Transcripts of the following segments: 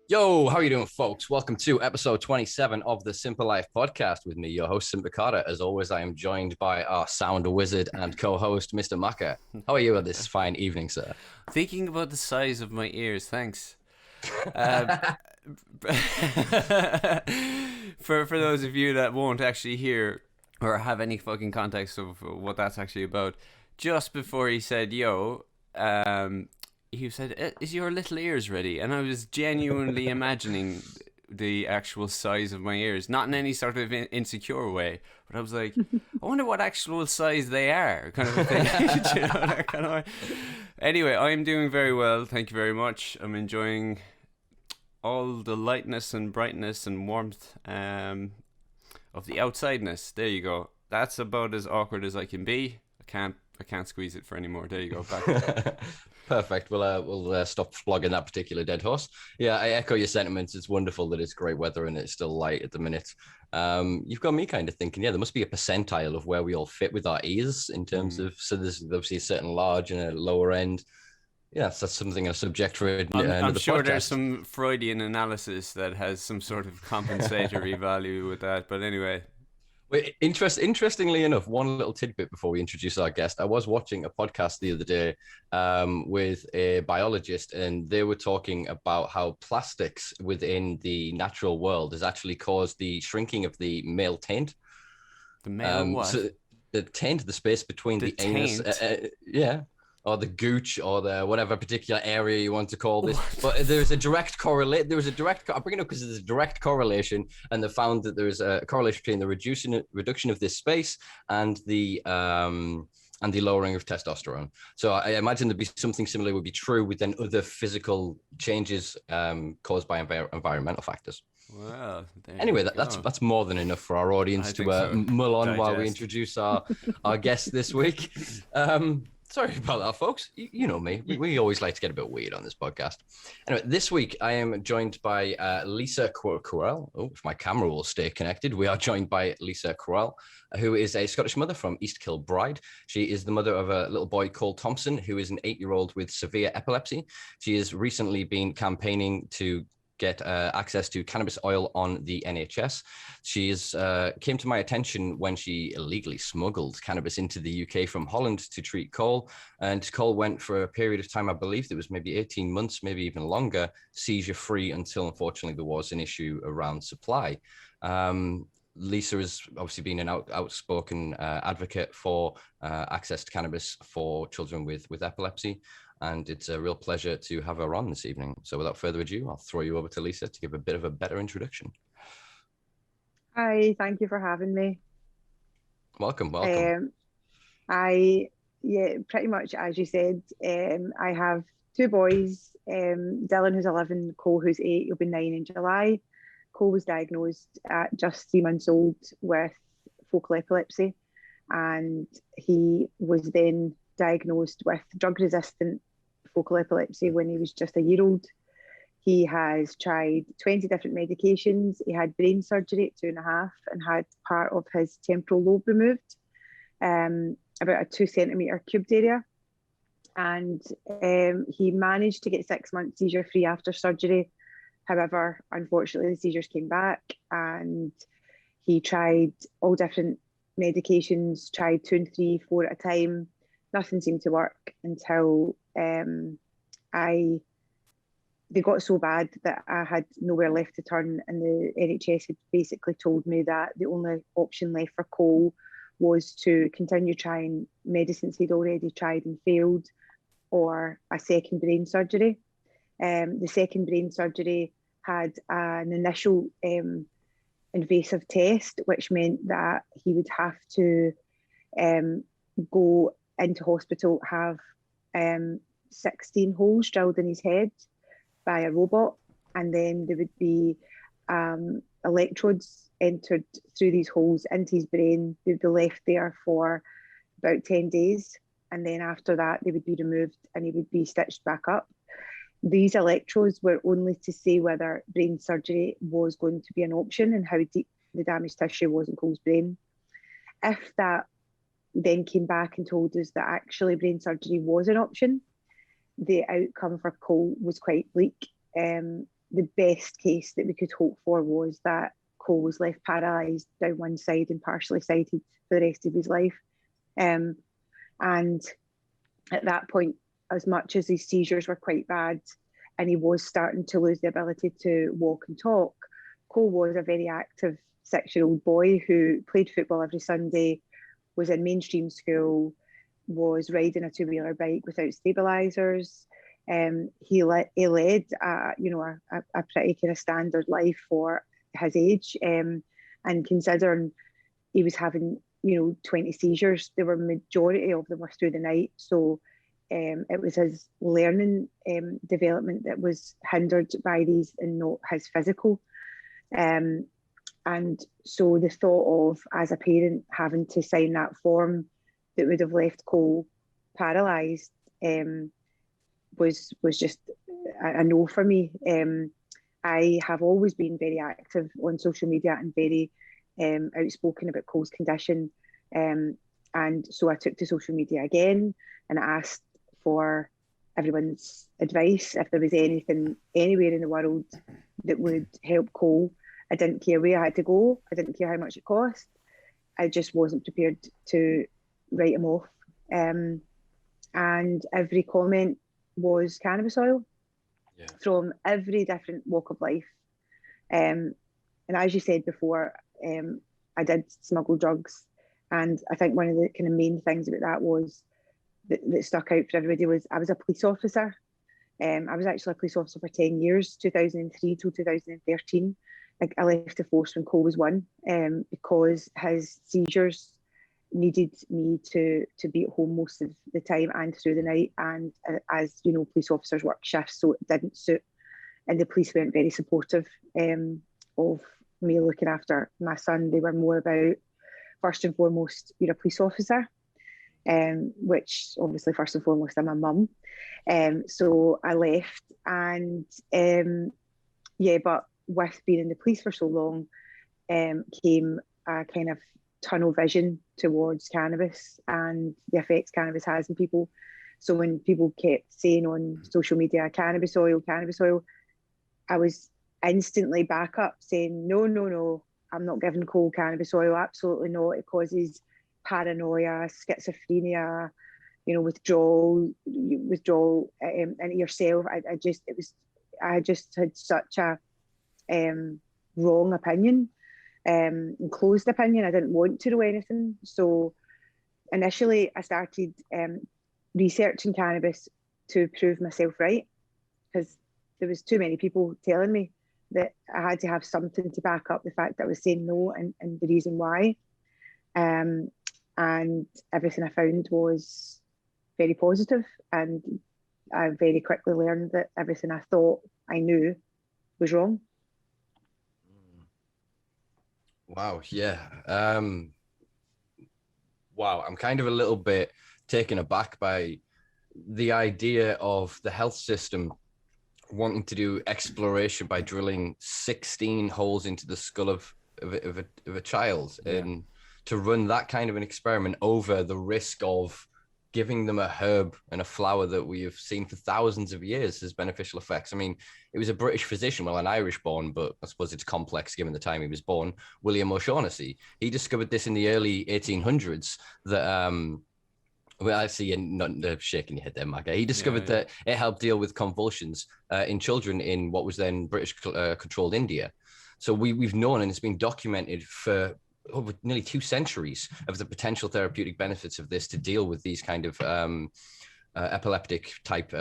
Yo, how are you doing, folks? Welcome to episode 27 of the Simpa Life Podcast with me, your host, Simpa Carter. As always, I am joined by our sound wizard and co-host, Mr. Maka. How are you on this fine evening, sir? Thinking about the size of my ears, thanks. Um, for those of you that won't actually hear or have any fucking context of what that's actually about, just before he said "yo," he said, "Is your little ears ready?" And I was genuinely imagining the actual size of my ears, not in any sort of insecure way, but I was like, I wonder what actual size they are, kind of a thing. You know, that kind of way. Anyway, I'm doing very well, thank you very much. I'm enjoying all the lightness and brightness and warmth of the outsideness. There you go. That's about as awkward as I can be. I can't squeeze it for any more. There you go. Back. Perfect. We'll stop flogging that particular dead horse. Yeah, I echo your sentiments. It's wonderful that it's great weather and it's still light at the minute. You've got me kind of thinking, yeah, there must be a percentile of where we all fit with our ears in terms of, so there's obviously a certain large and a lower end. Yeah, so that's something, a subject for I'm sure podcast. there's some Freudian analysis that has some sort of compensatory value with that. But anyway, Interestingly enough, one little tidbit before we introduce our guest. I was watching a podcast the other day with a biologist, and they were talking about how plastics within the natural world has actually caused the shrinking of the male taint. the male what? So the taint, the space between The the anus, taint? yeah, or the gooch, or the whatever particular area you want to call this. But there's a direct correlate. There was a direct. I bring it up because there's a direct correlation, and they found that there is a correlation between the reduction of this space and the lowering of testosterone. So I imagine there'd be something similar would be true with then other physical changes caused by environmental factors. Well, Anyway, that's more than enough for our audience to so. mull on while we Digest. introduce our guest this week. Sorry about that, folks. You know me. We always like to get a bit weird on this podcast. Anyway, this week I am joined by Lisa Quarrell. Oh, if my camera will stay connected, we are joined by Lisa Quarrell, who is a Scottish mother from East Kilbride. She is the mother of a little boy called Thompson, who is an 8-year-old with severe epilepsy. She has recently been campaigning to get access to cannabis oil on the NHS. She came to my attention when she illegally smuggled cannabis into the UK from Holland to treat Cole. And Cole went for a period of time, I believe it was maybe 18 months, maybe even longer, seizure-free until, unfortunately, there was an issue around supply. Lisa has obviously been an outspoken advocate for access to cannabis for children with epilepsy. And it's a real pleasure to have her on this evening. So without further ado, I'll throw you over to Lisa to give a bit of a better introduction. Hi, thank you for having me. Welcome. Yeah, pretty much as you said, I have two boys, Dylan who's 11, Cole who's 8, he'll be 9 in July. Cole was diagnosed at just 3 months old with focal epilepsy, and he was then diagnosed with drug-resistant focal epilepsy when he was just a year old. He has tried 20 different medications. He had brain surgery at 2.5 and had part of his temporal lobe removed, about a 2 centimetre cubed area. And he managed to get 6 months seizure-free after surgery. However, unfortunately, the seizures came back, and he tried all different medications, tried 2 and 3, 4 at a time. Nothing seemed to work until they got so bad that I had nowhere left to turn, and the NHS had basically told me that the only option left for Cole was to continue trying medicines he'd already tried and failed, or a second brain surgery. The second brain surgery had an initial invasive test, which meant that he would have to go into hospital, have 16 holes drilled in his head by a robot, and then there would be electrodes entered through these holes into his brain. They would be left there for about 10 days, and then after that they would be removed and he would be stitched back up. These electrodes were only to say whether brain surgery was going to be an option and how deep the damaged tissue was in Cole's brain. If that then came back and told us that actually brain surgery was an option, the outcome for Cole was quite bleak. the best case that we could hope for was that Cole was left paralysed down one side and partially sighted for the rest of his life. And at that point, as much as his seizures were quite bad and he was starting to lose the ability to walk and talk, Cole was a very active 6-year-old boy who played football every Sunday, was in mainstream school, was riding a two-wheeler bike without stabilisers. He led a pretty kind of standard life for his age, and considering he was having 20 seizures, the majority of them were through the night. So it was his learning development that was hindered by these and not his physical. And so the thought of, as a parent, having to sign that form that would have left Cole paralysed was just a no for me. I have always been very active on social media and very outspoken about Cole's condition. And so I took to social media again and asked for everyone's advice. If there was anything anywhere in the world that would help Cole, I didn't care where I had to go. I didn't care how much it cost. I just wasn't prepared to write him off. And every comment was cannabis oil from every different walk of life. And as you said before, I did smuggle drugs. And I think one of the kind of main things about that was that stuck out for everybody was I was a police officer. I was actually a police officer for 10 years, 2003 till 2013. I left the force when Cole was 1 because his seizures needed me to be at home most of the time and through the night. And as you know, police officers work shifts, so it didn't suit. And the police weren't very supportive of me looking after my son. They were more about, first and foremost, you're a police officer, which obviously first and foremost I'm a mum. So I left, and but with being in the police for so long came a kind of tunnel vision towards cannabis and the effects cannabis has in people. So when people kept saying on social media, cannabis oil, I was instantly back up saying, no, I'm not giving Cole cannabis oil, absolutely not. It causes paranoia, schizophrenia, withdrawal into yourself. I just had such a wrong opinion, and closed opinion. I didn't want to do anything. So initially I started researching cannabis to prove myself right, because there was too many people telling me that I had to have something to back up the fact that I was saying no and the reason why. And everything I found was very positive, and I very quickly learned that everything I thought I knew was wrong. Wow, yeah. Wow, I'm kind of a little bit taken aback by the idea of the health system wanting to do exploration by drilling 16 holes into the skull of a child, and to run that kind of an experiment over the risk of giving them a herb and a flower that we have seen for thousands of years has beneficial effects. I mean, it was a British physician, well, an Irish born, but I suppose it's complex given the time he was born, William O'Shaughnessy. He discovered this in the early 1800s that, well, I see you're not shaking your head there, Magga. He discovered that it helped deal with convulsions in children in what was then British controlled India. So we've known, and it's been documented for over nearly 2 centuries, of the potential therapeutic benefits of this to deal with these kind of epileptic type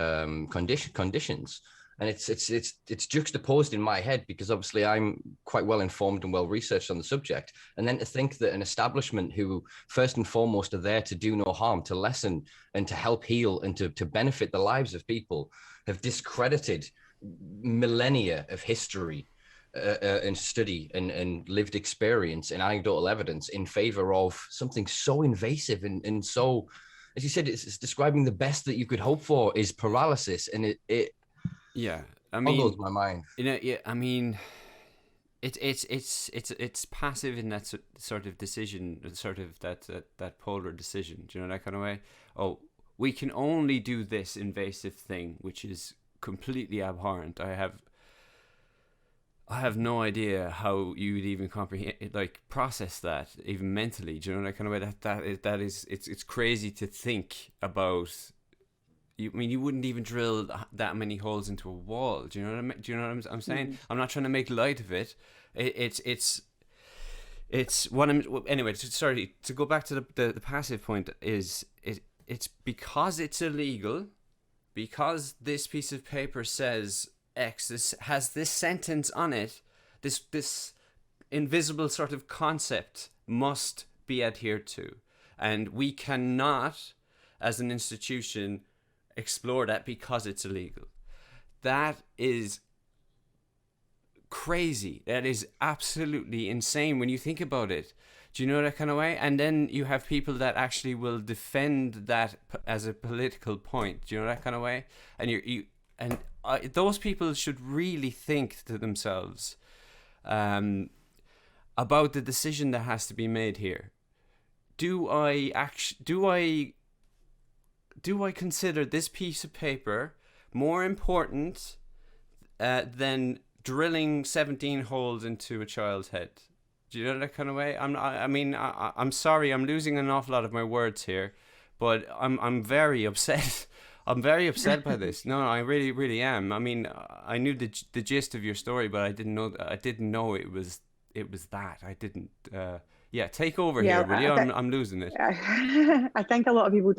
conditions. And it's juxtaposed in my head because obviously I'm quite well informed and well researched on the subject. And then to think that an establishment who first and foremost are there to do no harm, to lessen and to help heal and to benefit the lives of people, have discredited millennia of history and study and lived experience and anecdotal evidence in favor of something so invasive and so, as you said, it's describing the best that you could hope for is paralysis, and it I mean, boggles my mind. I mean, it's passive in that sort of decision, sort of that polar decision. Do you know, that kind of way? Oh, we can only do this invasive thing, which is completely abhorrent. I have I have no idea how you would even comprehend, like, process that, even mentally. Do you know that kind of way? It's crazy to think about. I mean, you wouldn't even drill that many holes into a wall. Do you know what I mean? Do you know what I'm saying? Mm. I'm not trying to make light of it. It's what I'm. Anyway, sorry to go back to the passive point. It's because it's illegal, because this piece of paper says X. This has this sentence on it. This invisible sort of concept must be adhered to, and we cannot, as an institution, explore that because it's illegal. That is crazy. That is absolutely insane when you think about it. Do you know that kind of way? And then you have people that actually will defend that as a political point. Do you know that kind of way? And those people should really think to themselves about the decision that has to be made here. Do I consider this piece of paper more important than drilling 17 holes into a child's head? Do you know that kind of way? I'm sorry, I'm losing an awful lot of my words here, but I'm very upset. I'm very upset by this. No, I really, really am. I mean, I knew the gist of your story, but I didn't know it was that. I didn't. Yeah, take over here, will you? I'm losing it. I think a lot of people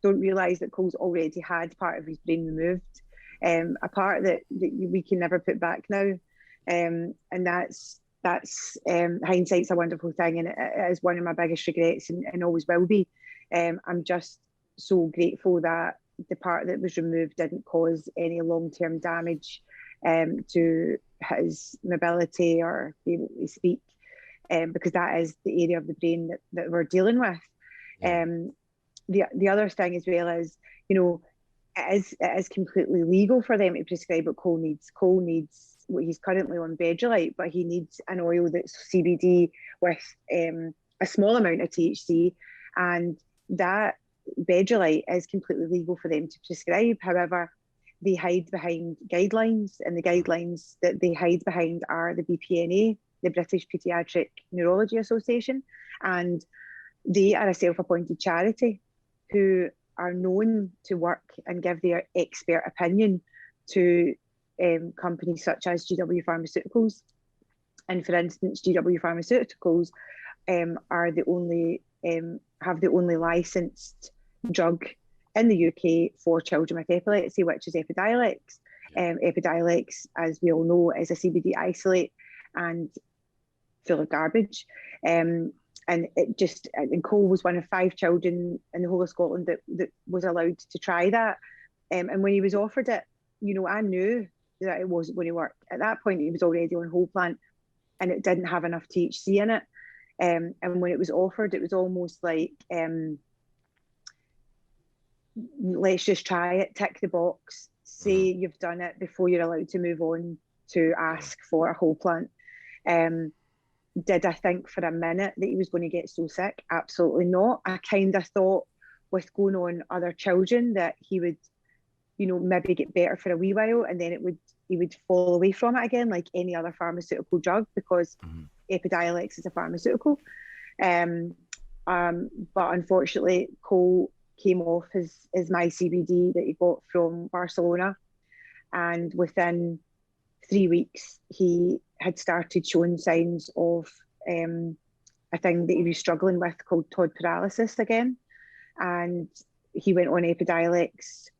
don't realise that Cole's already had part of his brain removed, a part that we can never put back now, and that's hindsight's a wonderful thing, and it is one of my biggest regrets, and always will be. I'm just so grateful that the part that was removed didn't cause any long-term damage to his mobility or be able to speak, because that is the area of the brain that we're dealing with. Yeah. The other thing as well is, it is completely legal for them to prescribe what Cole needs. Cole needs what he's currently on Bedrolite, but he needs an oil that's CBD with a small amount of THC, and that Bedrolite is completely legal for them to prescribe. However, they hide behind guidelines, and the guidelines that they hide behind are the BPNA, the British Paediatric Neurology Association, and they are a self-appointed charity who are known to work and give their expert opinion to companies such as GW Pharmaceuticals. And for instance, GW Pharmaceuticals are the only have the only licensed drug in the UK for children with epilepsy, which is Epidiolex. Epidiolex, as we all know, is a CBD isolate and full of garbage. And Cole was one of 5 children in the whole of Scotland that was allowed to try that. And when he was offered it, I knew that it wasn't going to work. At that point, he was already on whole plant, and it didn't have enough THC in it. And when it was offered, it was almost like, let's just try it, tick the box, say you've done it before you're allowed to move on to ask for a whole plant. Did I think for a minute that he was going to get so sick? Absolutely not. I kind of thought with going on other children that he would, maybe get better for a wee while, and then he would fall away from it again, like any other pharmaceutical drug, because Epidiolex is a pharmaceutical. But unfortunately, Cole came off his My CBD that he got from Barcelona, and within 3 weeks he had started showing signs of a thing that he was struggling with called Todd paralysis again, and he went on Epidiolex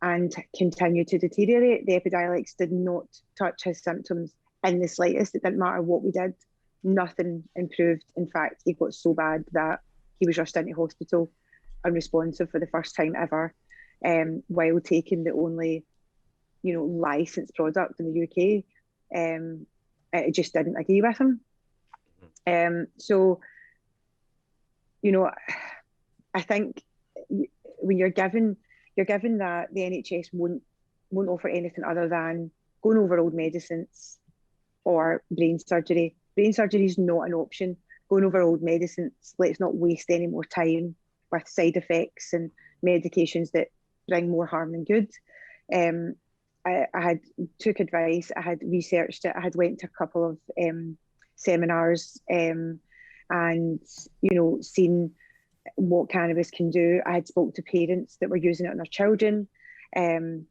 and continued to deteriorate. The Epidiolex did not touch his symptoms in the slightest. It didn't matter what we did, nothing improved. In fact, he got so bad that he was rushed into hospital unresponsive for the first time ever, while taking the only licensed product in the UK. It just didn't agree with him. So I think when you're given that the NHS won't offer anything other than going over old medicines or brain surgery. Brain surgery is not an option. Going over old medicines, let's not waste any more time with side effects and medications that bring more harm than good. I had took advice, I had researched it, I had went to a couple of seminars, and seen what cannabis can do. I had spoke to parents that were using it on their children, and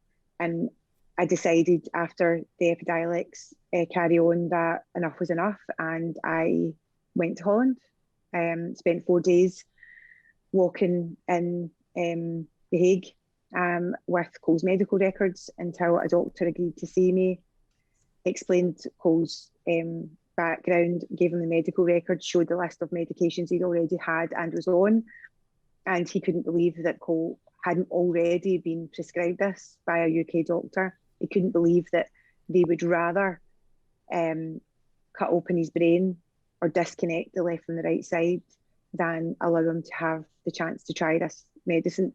I decided after the Epidiolex carry on that enough was enough, and I went to Holland. Spent 4 days walking in The Hague with Cole's medical records until a doctor agreed to see me, explained Cole's background, gave him the medical records, showed the list of medications he'd already had and was on, and he couldn't believe that Cole hadn't already been prescribed this by a UK doctor. He couldn't believe that they would rather cut open his brain or disconnect the left from the right side than allow him to have the chance to try this medicine.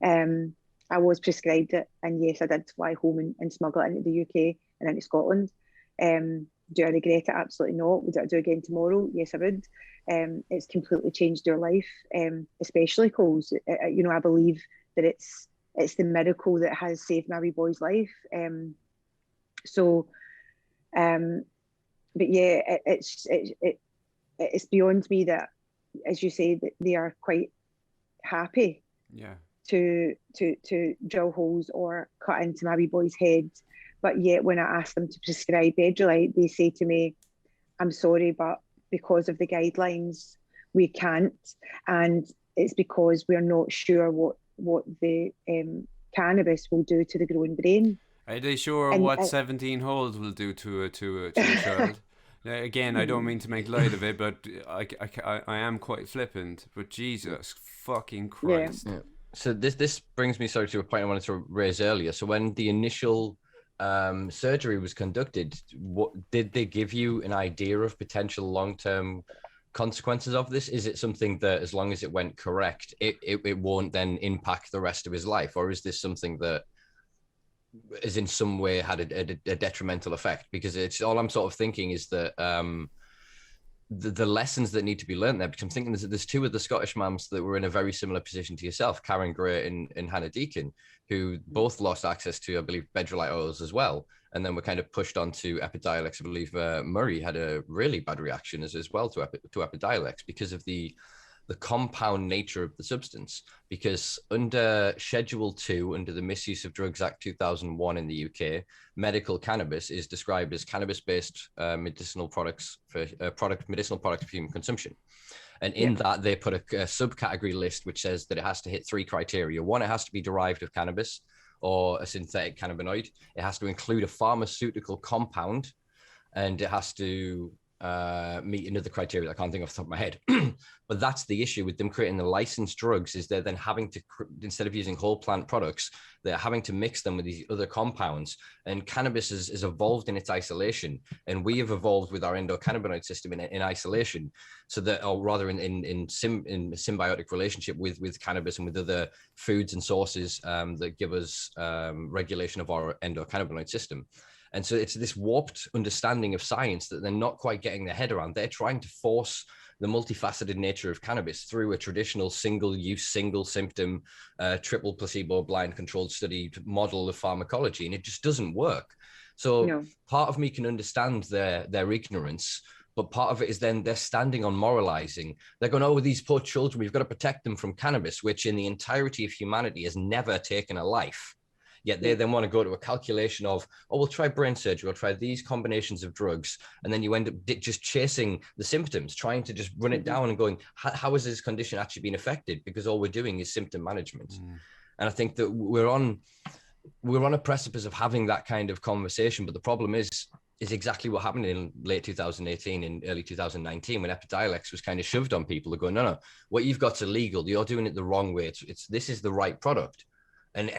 I was prescribed it, and yes, I did fly home and smuggle it into the UK and into Scotland. Do I regret it? Absolutely not. Would I do it again tomorrow? Yes, I would. It's completely changed your life, especially Cole's. I believe that it's the miracle that has saved my wee boy's life. But yeah, it's beyond me that, as you say, that they are quite happy. Yeah. To drill holes or cut into my wee boy's head. But yet when I ask them to prescribe Bedrolite, they say to me, I'm sorry, but because of the guidelines, we can't. And it's because we're not sure what the cannabis will do to the growing brain. Are they sure what 17 holes will do to a child? Again, I don't mean to make light of it, but I am quite flippant. But Jesus fucking Christ. Yeah. So this brings me to a point I wanted to raise earlier. So when the initial surgery was conducted, what did they give you an idea of potential long-term consequences of this? Is it something that, as long as it went correct, it won't then impact the rest of his life, or is this something that is in some way had a detrimental effect? Because it's all I'm sort of thinking is that the lessons that need to be learned there, because I'm thinking there's two of the Scottish mums that were in a very similar position to yourself, Karen Gray and Hannah Deacon, who both lost access to, I believe, Bedrolite oils as well, and then were kind of pushed onto Epidiolex. I believe Murray had a really bad reaction as well to Epidiolex because of the compound nature of the substance. Because under Schedule 2, under the Misuse of Drugs Act 2001 in the UK, medical cannabis is described as cannabis-based medicinal products for human consumption. And in that, they put a subcategory list which says that it has to hit 3 criteria. One, it has to be derived of cannabis or a synthetic cannabinoid. It has to include a pharmaceutical compound, and it has to meet another criteria I can't think off the top of my head. But that's the issue with them creating the licensed drugs, is they're then having to, instead of using whole plant products, they're having to mix them with these other compounds. And cannabis is evolved in its isolation, and we have evolved with our endocannabinoid system in isolation, so that, or rather in symbiotic relationship with cannabis and with other foods and sources that give us regulation of our endocannabinoid system. And so it's this warped understanding of science that they're not quite getting their head around. They're trying to force the multifaceted nature of cannabis through a traditional single-use, single-symptom, triple placebo, blind controlled study model of pharmacology, and it just doesn't work. So part of me can understand their ignorance, but part of it is then they're standing on moralizing. They're going, oh, these poor children, we've got to protect them from cannabis, which in the entirety of humanity has never taken a life. Yet they then want to go to a calculation of, oh, we'll try brain surgery, we'll try these combinations of drugs. And then you end up just chasing the symptoms, trying to just run it down and going, how has this condition actually been affected? Because all we're doing is symptom management. And I think that we're on a precipice of having that kind of conversation. But the problem is exactly what happened in late 2018 and early 2019 when Epidiolex was kind of shoved on people to go, no, what you've got's illegal. You're doing it the wrong way. This is the right product. And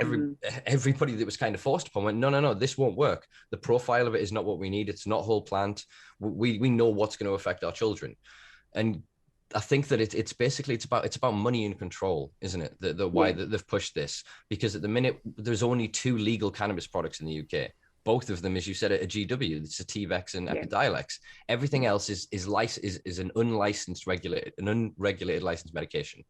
everybody that was kind of forced upon went, no, this won't work. The profile of it is not what we need. It's not whole plant. We know what's going to affect our children. And I think that it's basically, it's about money and control, isn't it? Why they've pushed this, because at the minute there's only 2 legal cannabis products in the UK. Both of them, as you said, are GW, it's Sativex and Epidiolex. Everything else is an unregulated licensed medication.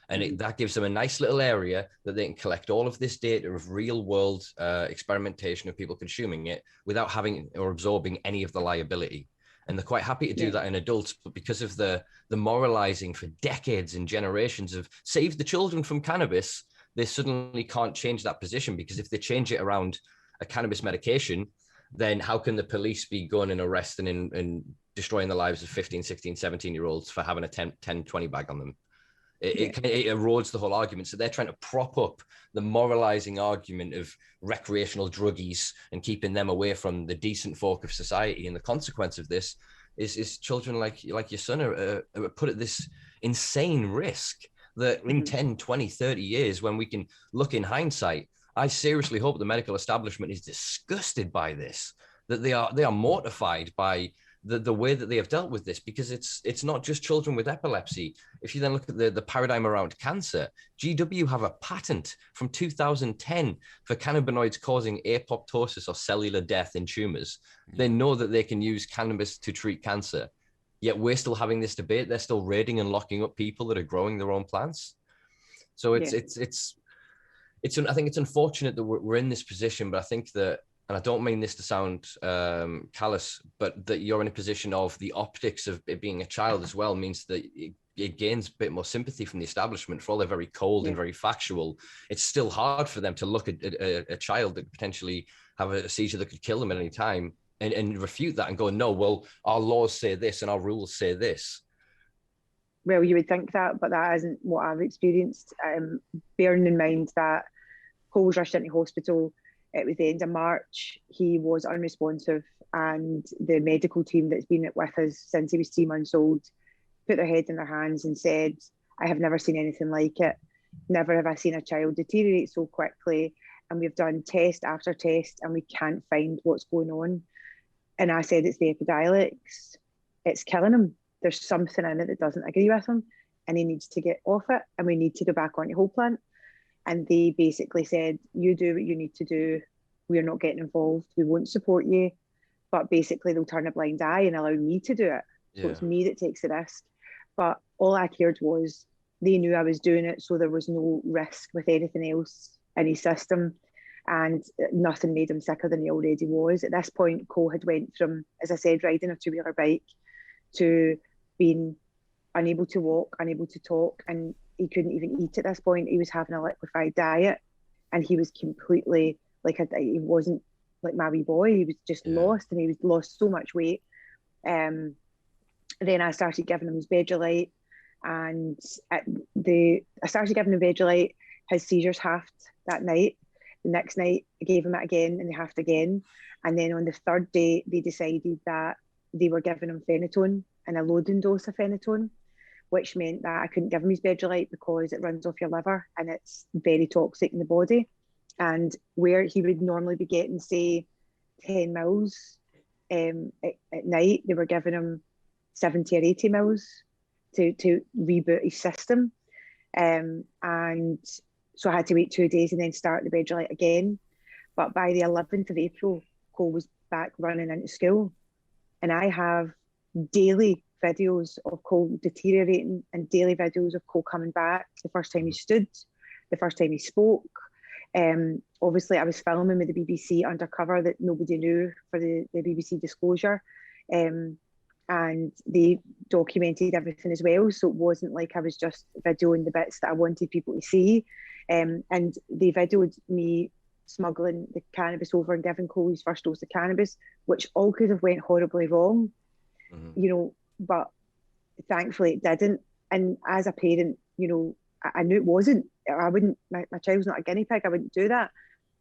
And that gives them a nice little area that they can collect all of this data of real world experimentation of people consuming it without having or absorbing any of the liability. And they're quite happy to do that in adults, but because of the moralizing for decades and generations of save the children from cannabis, they suddenly can't change that position, because if they change it around a cannabis medication, then how can the police be going and arresting and destroying the lives of 15, 16, 17-year-olds for having a 10, 20 bag on them? It erodes the whole argument. So they're trying to prop up the moralizing argument of recreational druggies and keeping them away from the decent folk of society. And the consequence of this is children like your son are put at this insane risk that in 10, 20, 30 years, when we can look in hindsight, I seriously hope the medical establishment is disgusted by this, that they are mortified by the way that they have dealt with this, because it's not just children with epilepsy. If you then look at the paradigm around cancer, GW have a patent from 2010 for cannabinoids causing apoptosis or cellular death in tumors. They know that they can use cannabis to treat cancer, yet we're still having this debate. They're still raiding and locking up people that are growing their own plants. So I think it's unfortunate that we're in this position, but I think that, and I don't mean this to sound callous, but that you're in a position of the optics of it being a child as well means that it gains a bit more sympathy from the establishment. For all they're very cold and very factual, it's still hard for them to look at a child that could potentially have a seizure that could kill them at any time and refute that and go, no, well, our laws say this and our rules say this. Well, you would think that, but that isn't what I've experienced. Bearing in mind that Cole was rushed into hospital. It was the end of March. He was unresponsive, and the medical team that's been with us since he was 3 months old put their head in their hands and said, I have never seen anything like it. Never have I seen a child deteriorate so quickly. And we've done test after test and we can't find what's going on. And I said, it's the Epidiolex. It's killing him. There's something in it that doesn't agree with him and he needs to get off it, and we need to go back onto whole plant. And they basically said, you do what you need to do. We're not getting involved. We won't support you. But basically, they'll turn a blind eye and allow me to do it. So it's me that takes the risk. But all I cared was they knew I was doing it, so there was no risk with anything else in his system. And nothing made him sicker than he already was. At this point, Cole had went from, as I said, riding a two-wheeler bike to being unable to walk, unable to talk, and he couldn't even eat at this point. He was having a liquefied diet, and he was completely he wasn't like my wee boy. He was just lost, and he was lost so much weight. Then I started giving him his Bedrolite, and I started giving him Bedrolite. His seizures halved that night. The next night, I gave him it again, and they halved again. And then on the third day, they decided that they were giving him phenytoin and a loading dose of phenytoin, which meant that I couldn't give him his Bedrolite because it runs off your liver and it's very toxic in the body. And where he would normally be getting, say, 10 mils at night, they were giving him 70 or 80 mils to reboot his system. And so I had to wait 2 days and then start the Bedrolite again. But by the 11th of April, Cole was back running into school. And I have daily videos of Cole deteriorating and daily videos of Cole coming back. The first time he stood, the first time he spoke. Obviously, I was filming with the BBC undercover that nobody knew for the BBC disclosure. And they documented everything as well. So it wasn't like I was just videoing the bits that I wanted people to see. And they videoed me smuggling the cannabis over and giving Cole his first dose of cannabis, which all could have went horribly wrong, but thankfully it didn't. And as a parent, I knew it wasn't. I wouldn't, my child's not a guinea pig, I wouldn't do that.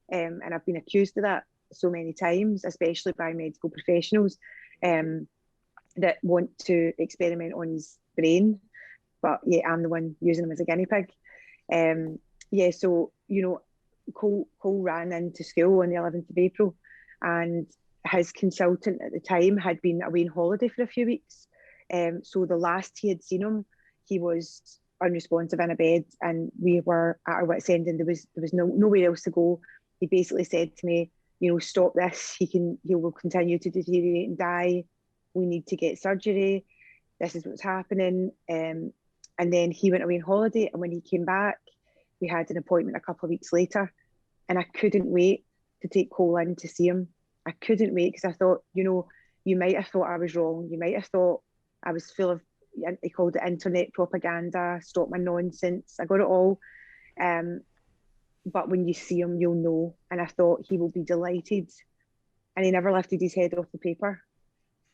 And I've been accused of that so many times, especially by medical professionals that want to experiment on his brain. But yeah, I'm the one using him as a guinea pig. So, Cole ran into school on the 11th of April, and his consultant at the time had been away on holiday for a few weeks. So the last he had seen him, he was unresponsive in a bed, and we were at our wit's end, and there was nowhere else to go. He basically said to me, stop this. He will continue to deteriorate and die. We need to get surgery. This is what's happening. And And then he went away on holiday, and when he came back, we had an appointment a couple of weeks later, and I couldn't wait to take Cole in to see him. I couldn't wait because I thought, you might have thought I was wrong. You might have thought I was full of, he called it internet propaganda, stop my nonsense. I got it all. But when you see him, you'll know. And I thought he will be delighted. And he never lifted his head off the paper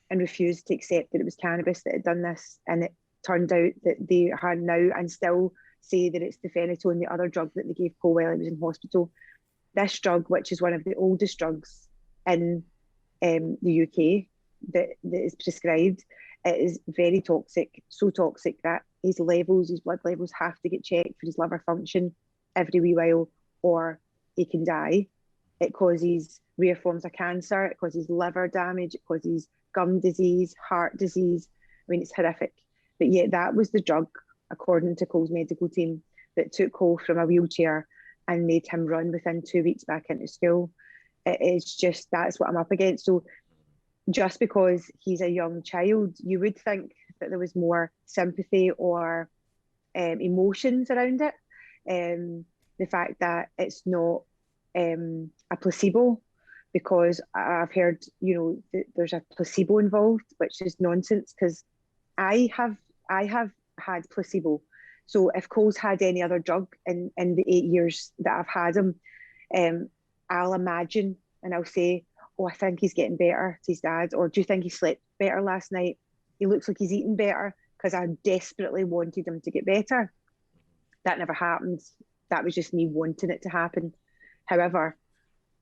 and refused to accept that it was cannabis that had done this. And it turned out that they had now and still say that it's the phenytoin, the other drug that they gave Cole while he was in hospital. This drug, which is one of the oldest drugs in the UK that is prescribed, it is very toxic, so toxic that his blood levels have to get checked for his liver function every wee while, or he can die. It causes rare forms of cancer, it causes liver damage, it causes gum disease, heart disease. I mean, it's horrific. But yet that was the drug, according to Cole's medical team, that took Cole from a wheelchair and made him run within 2 weeks back into school. It is just, that's what I'm up against. So just because he's a young child, you would think that there was more sympathy or emotions around it. The fact that it's not a placebo, because I've heard, there's a placebo involved, which is nonsense, because I have had placebo. So if Cole's had any other drug in the 8 years that I've had him, I'll imagine and I'll say, oh, I think he's getting better to his dad, or do you think he slept better last night? He looks like he's eating better, because I desperately wanted him to get better. That never happened. That was just me wanting it to happen. However,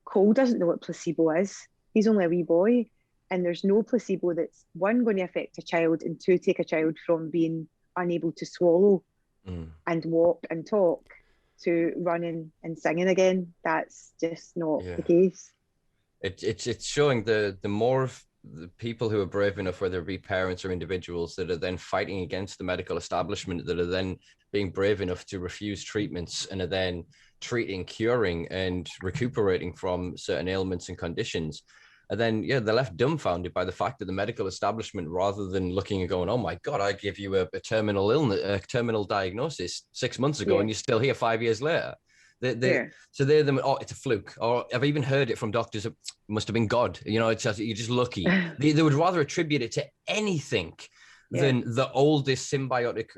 Cole doesn't know what placebo is. He's only a wee boy, and there's no placebo that's, one, going to affect a child, and two, take a child from being unable to swallow and walk and talk to running and singing again. That's just not the case. It's showing the more of the people who are brave enough, whether it be parents or individuals, that are then fighting against the medical establishment, that are then being brave enough to refuse treatments and are then treating, curing, and recuperating from certain ailments and conditions. And then, they're left dumbfounded by the fact that the medical establishment, rather than looking and going, oh my God, I give you a terminal illness, a terminal diagnosis 6 months ago, and you're still here 5 years later. So they're them. Oh, it's a fluke. Or I've even heard it from doctors. It must have been God. It's just, you're just lucky. They would rather attribute it to anything than the oldest symbiotic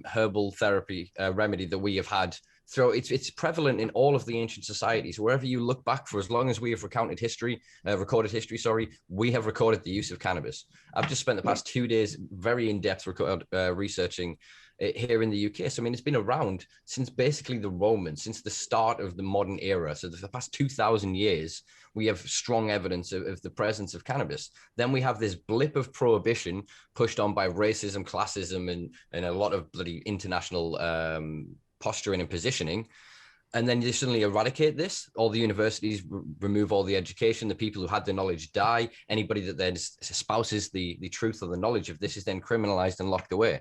herbal therapy remedy that we have had. So it's prevalent in all of the ancient societies. Wherever you look back, for as long as we have recorded history, we have recorded the use of cannabis. I've just spent the past 2 days very in-depth researching it here in the UK. So, I mean, it's been around since basically the Romans, since the start of the modern era. So the past 2,000 years, we have strong evidence of the presence of cannabis. Then we have this blip of prohibition pushed on by racism, classism, and a lot of bloody international posturing and positioning. And then you suddenly eradicate this. All the universities remove all the education. The people who had the knowledge die. Anybody that then espouses the truth or the knowledge of this is then criminalized and locked away.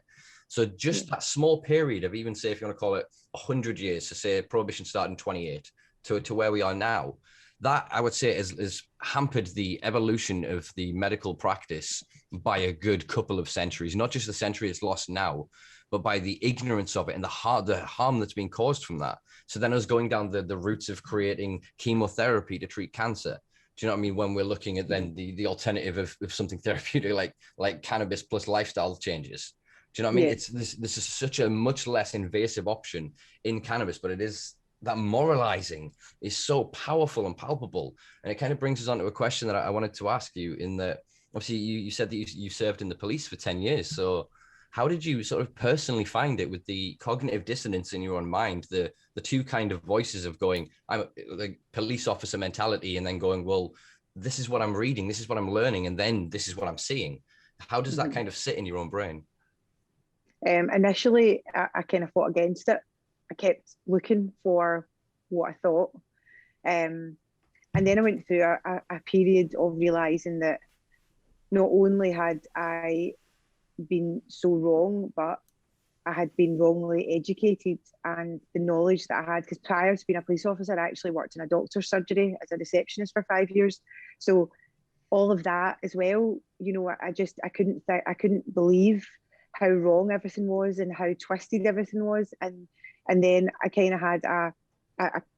So just that small period of, even say, if you want to call it 100 years, so say prohibition started in 28 to where we are now, that I would say has hampered the evolution of the medical practice by a good couple of centuries, not just the century it's lost now, but by the ignorance of it and the harm that's been caused from that. So then us going down the routes of creating chemotherapy to treat cancer. Do you know what I mean? When we're looking at then the alternative of something therapeutic like cannabis plus lifestyle changes. Do you know what I mean? It's this is such a much less invasive option in cannabis, but it is that moralizing is so powerful and palpable. And it kind of brings us on to a question that I wanted to ask you, in that obviously you said that you served in the police for 10 years. So how did you sort of personally find it with the cognitive dissonance in your own mind, the two kind of voices of going, I'm like police officer mentality, and then going, well, this is what I'm reading, this is what I'm learning, and then this is what I'm seeing. How does that kind of sit in your own brain? Initially, I kind of fought against it. I kept looking for what I thought. And then I went through a period of realising that not only had I been so wrong, but I had been wrongly educated, and the knowledge that I had, because prior to being a police officer, I actually worked in a doctor's surgery as a receptionist for 5 years. So all of that as well, I couldn't believe how wrong everything was and how twisted everything was. And then I kind of had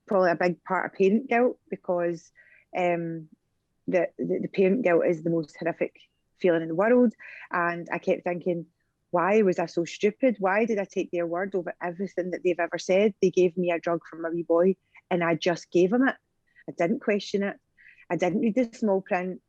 probably a big part of parent guilt, because the parent guilt is the most horrific feeling in the world. And I kept thinking, why was I so stupid? Why did I take their word over everything that they've ever said? They gave me a drug for my wee boy and I just gave him it. I didn't question it. I didn't read the small print.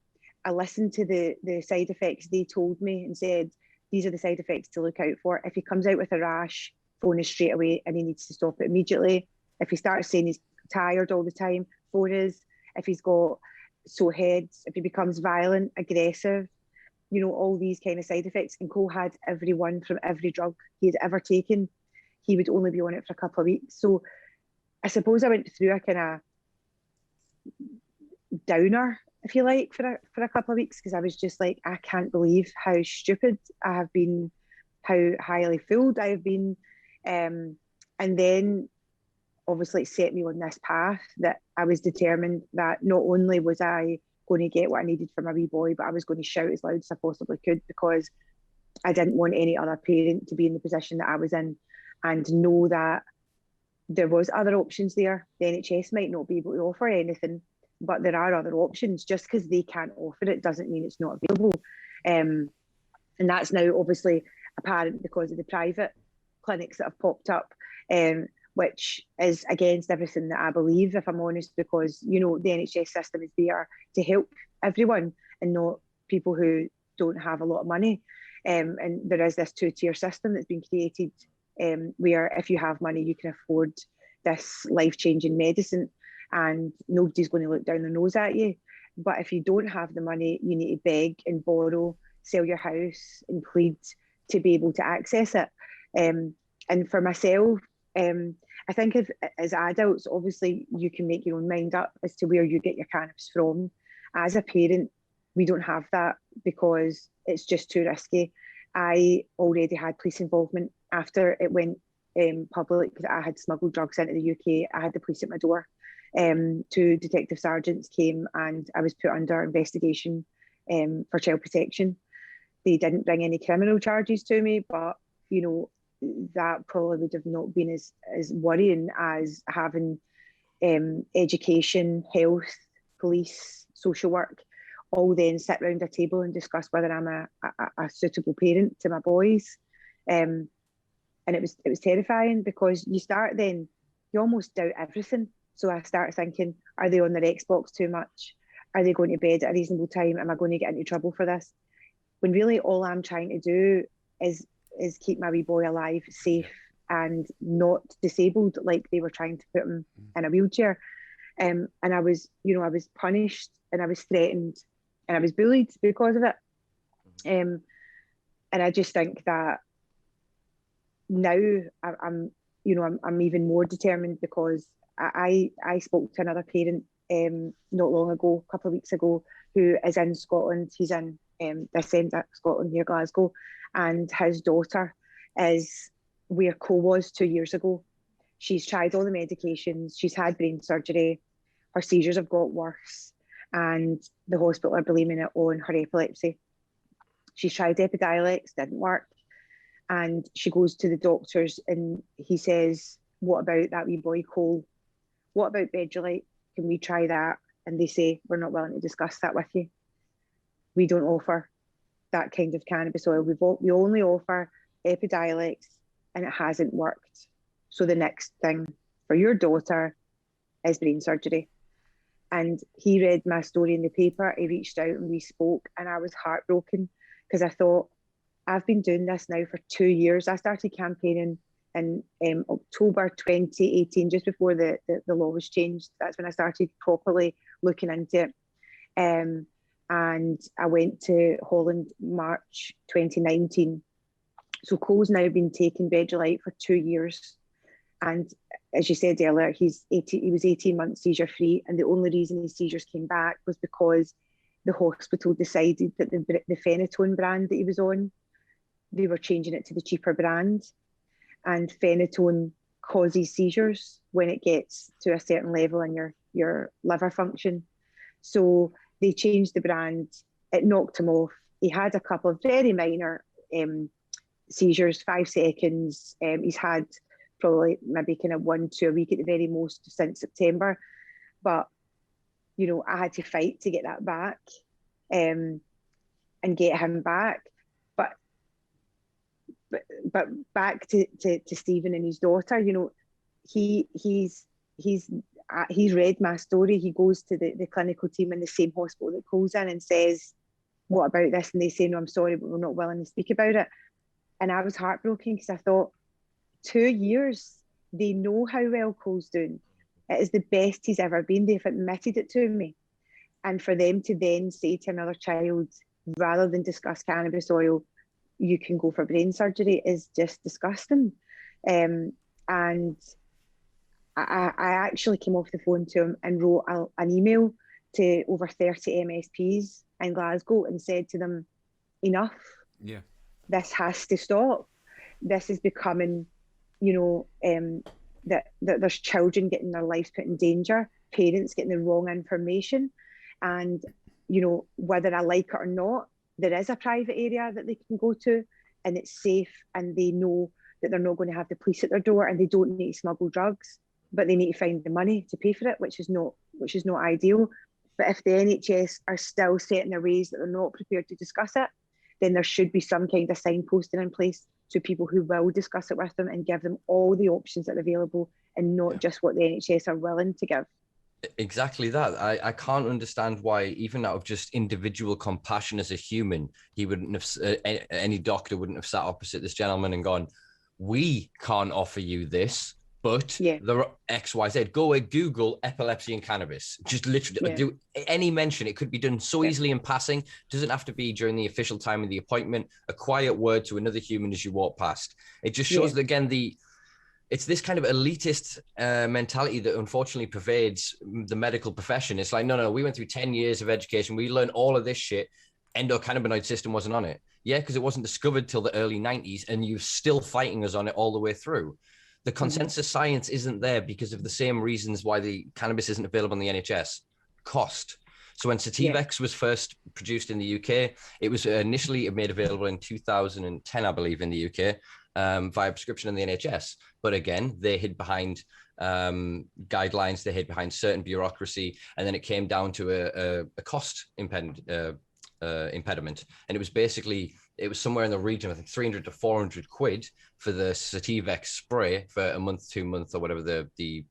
I listened to the side effects they told me and said, these are the side effects to look out for. If he comes out with a rash, phone us straight away and he needs to stop it immediately. If he starts saying he's tired all the time, phone us. If he's got sore heads, if he becomes violent, aggressive, you know, all these kind of side effects. And Cole had every one from every drug he had ever taken. He would only be on it for a couple of weeks. So I suppose I went through a kind of downer, if you like, for a couple of weeks, because I was just like, I can't believe how stupid I have been, how highly fooled I have been. And then obviously it set me on this path that I was determined that not only was I going to get what I needed for my wee boy, but I was going to shout as loud as I possibly could, because I didn't want any other parent to be in the position that I was in and know that there was other options there. The NHS might not be able to offer anything, but there are other options. Just because they can't offer it doesn't mean it's not available. And that's now obviously apparent because of the private clinics that have popped up, which is against everything that I believe, if I'm honest, because, you know, the NHS system is there to help everyone and not people who don't have a lot of money. And there is this two-tier system that's been created, where if you have money, you can afford this life-changing medicine and nobody's going to look down their nose at you. But if you don't have the money, you need to beg and borrow, sell your house and plead to be able to access it. And for myself, I think as adults, obviously you can make your own mind up as to where you get your cannabis from. As a parent, we don't have that because it's just too risky. I already had police involvement after it went public that I had smuggled drugs into the UK. I had the police at my door. Two detective sergeants came and I was put under investigation for child protection. They didn't bring any criminal charges to me, but, you know, that probably would have not been as worrying as having education, health, police, social work, all then sit round a table and discuss whether I'm a suitable parent to my boys. And it was terrifying, because you start then, you almost doubt everything. So I started thinking, are they on their Xbox too much? Are they going to bed at a reasonable time? Am I going to get into trouble for this? When really all I'm trying to do is keep my wee boy alive, safe, and not disabled like they were trying to put him in a wheelchair. And I was punished and I was threatened and I was bullied because of it. And I just think that now I'm even more determined, because I spoke to another parent not long ago, a couple of weeks ago, who is in Scotland. He's in this end of Scotland, near Glasgow, and his daughter is where Cole was 2 years ago. She's tried all the medications, she's had brain surgery, her seizures have got worse, and the hospital are blaming it on her epilepsy. She's tried Epidiolex, didn't work, and she goes to the doctors and he says, what about that wee boy Cole? What about Bedrolite? Can we try that? And they say, we're not willing to discuss that with you. We don't offer that kind of cannabis oil. We only offer Epidiolex, and it hasn't worked. So the next thing for your daughter is brain surgery. And he read my story in the paper. He reached out and we spoke, and I was heartbroken, because I thought, I've been doing this now for 2 years. I started campaigning in October 2018, just before the law was changed. That's when I started properly looking into it. And I went to Holland March 2019. So Cole's now been taking Bedrolite for 2 years. And as you said earlier, he was 18 months seizure free. And the only reason his seizures came back was because the hospital decided that the Phenatone brand that he was on, they were changing it to the cheaper brand. And Phenatone causes seizures when it gets to a certain level in your liver function. So they changed the brand. It knocked him off. He had a couple of very minor seizures, 5 seconds. He's had probably maybe kind of 1-2 a week at the very most since September. But, you know, I had to fight to get that back, and get him back. But back to Stephen and his daughter, you know, he's read my story. He goes to the clinical team in the same hospital that Cole's in and says, what about this? And they say, no, I'm sorry, but we're not willing to speak about it. And I was heartbroken because I thought, 2 years, they know how well Cole's doing. It is the best he's ever been. They've admitted it to me. And for them to then say to another child, rather than discuss cannabis oil, you can go for brain surgery, is just disgusting. And I actually came off the phone to him and wrote an email to over 30 MSPs in Glasgow and said to them, enough. Yeah. This has to stop. This is becoming, you know, that there's children getting their lives put in danger, parents getting the wrong information. And, you know, whether I like it or not, there is a private area that they can go to, and it's safe, and they know that they're not going to have the police at their door, and they don't need to smuggle drugs, but they need to find the money to pay for it, which is not ideal. But if the NHS are still set in their ways that they're not prepared to discuss it, then there should be some kind of signposting in place to people who will discuss it with them and give them all the options that are available, and not just what the NHS are willing to give. Exactly that. I can't understand why, even out of just individual compassion as a human, he wouldn't have, any doctor wouldn't have sat opposite this gentleman and gone, we can't offer you this, but there are X, Y, Z. Go and Google epilepsy and cannabis. Just literally do any mention. It could be done so easily in passing. It doesn't have to be during the official time of the appointment. A quiet word to another human as you walk past. It just shows that, again, it's this kind of elitist mentality that unfortunately pervades the medical profession. It's like, no, we went through 10 years of education. We learned all of this shit. Endocannabinoid system wasn't on it. Yeah, because it wasn't discovered till the early 90s, and you're still fighting us on it all the way through. The consensus science isn't there because of the same reasons why the cannabis isn't available in the NHS. Cost. So when Sativex was first produced in the UK, it was initially made available in 2010, I believe, in the UK, via prescription in the NHS. But again, they hid behind guidelines, they hid behind certain bureaucracy, and then it came down to a cost impediment. And it was basically, it was somewhere in the region of, I think, 300 to 400 quid for the Sativex spray for a month, 2 months, or whatever the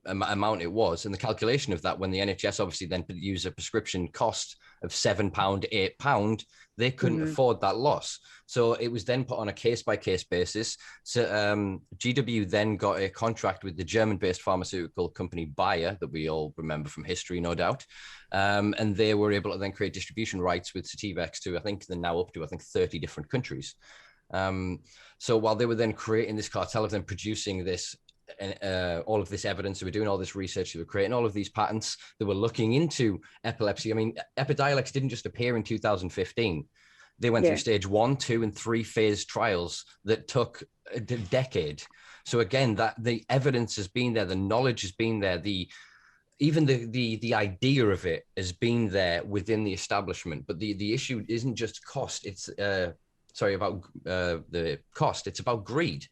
amount it was. And the calculation of that, when the NHS obviously then use a prescription cost of £7, £8, they couldn't afford that loss. So it was then put on a case-by-case basis. So GW then got a contract with the German-based pharmaceutical company Bayer, that we all remember from history, no doubt. And they were able to then create distribution rights with Sativex to, I think they're now up to, 30 different countries. So while they were then creating this cartel of them producing this, all of this evidence, they were doing all this research, they were creating all of these patents, they were looking into epilepsy. I mean, Epidiolex didn't just appear in 2015. They went through stage 1, 2, and 3 phase trials that took a decade. So again, that the evidence has been there, the knowledge has been there, even the idea of it has been there within the establishment. But the issue isn't just cost. It's about the cost. It's about greed.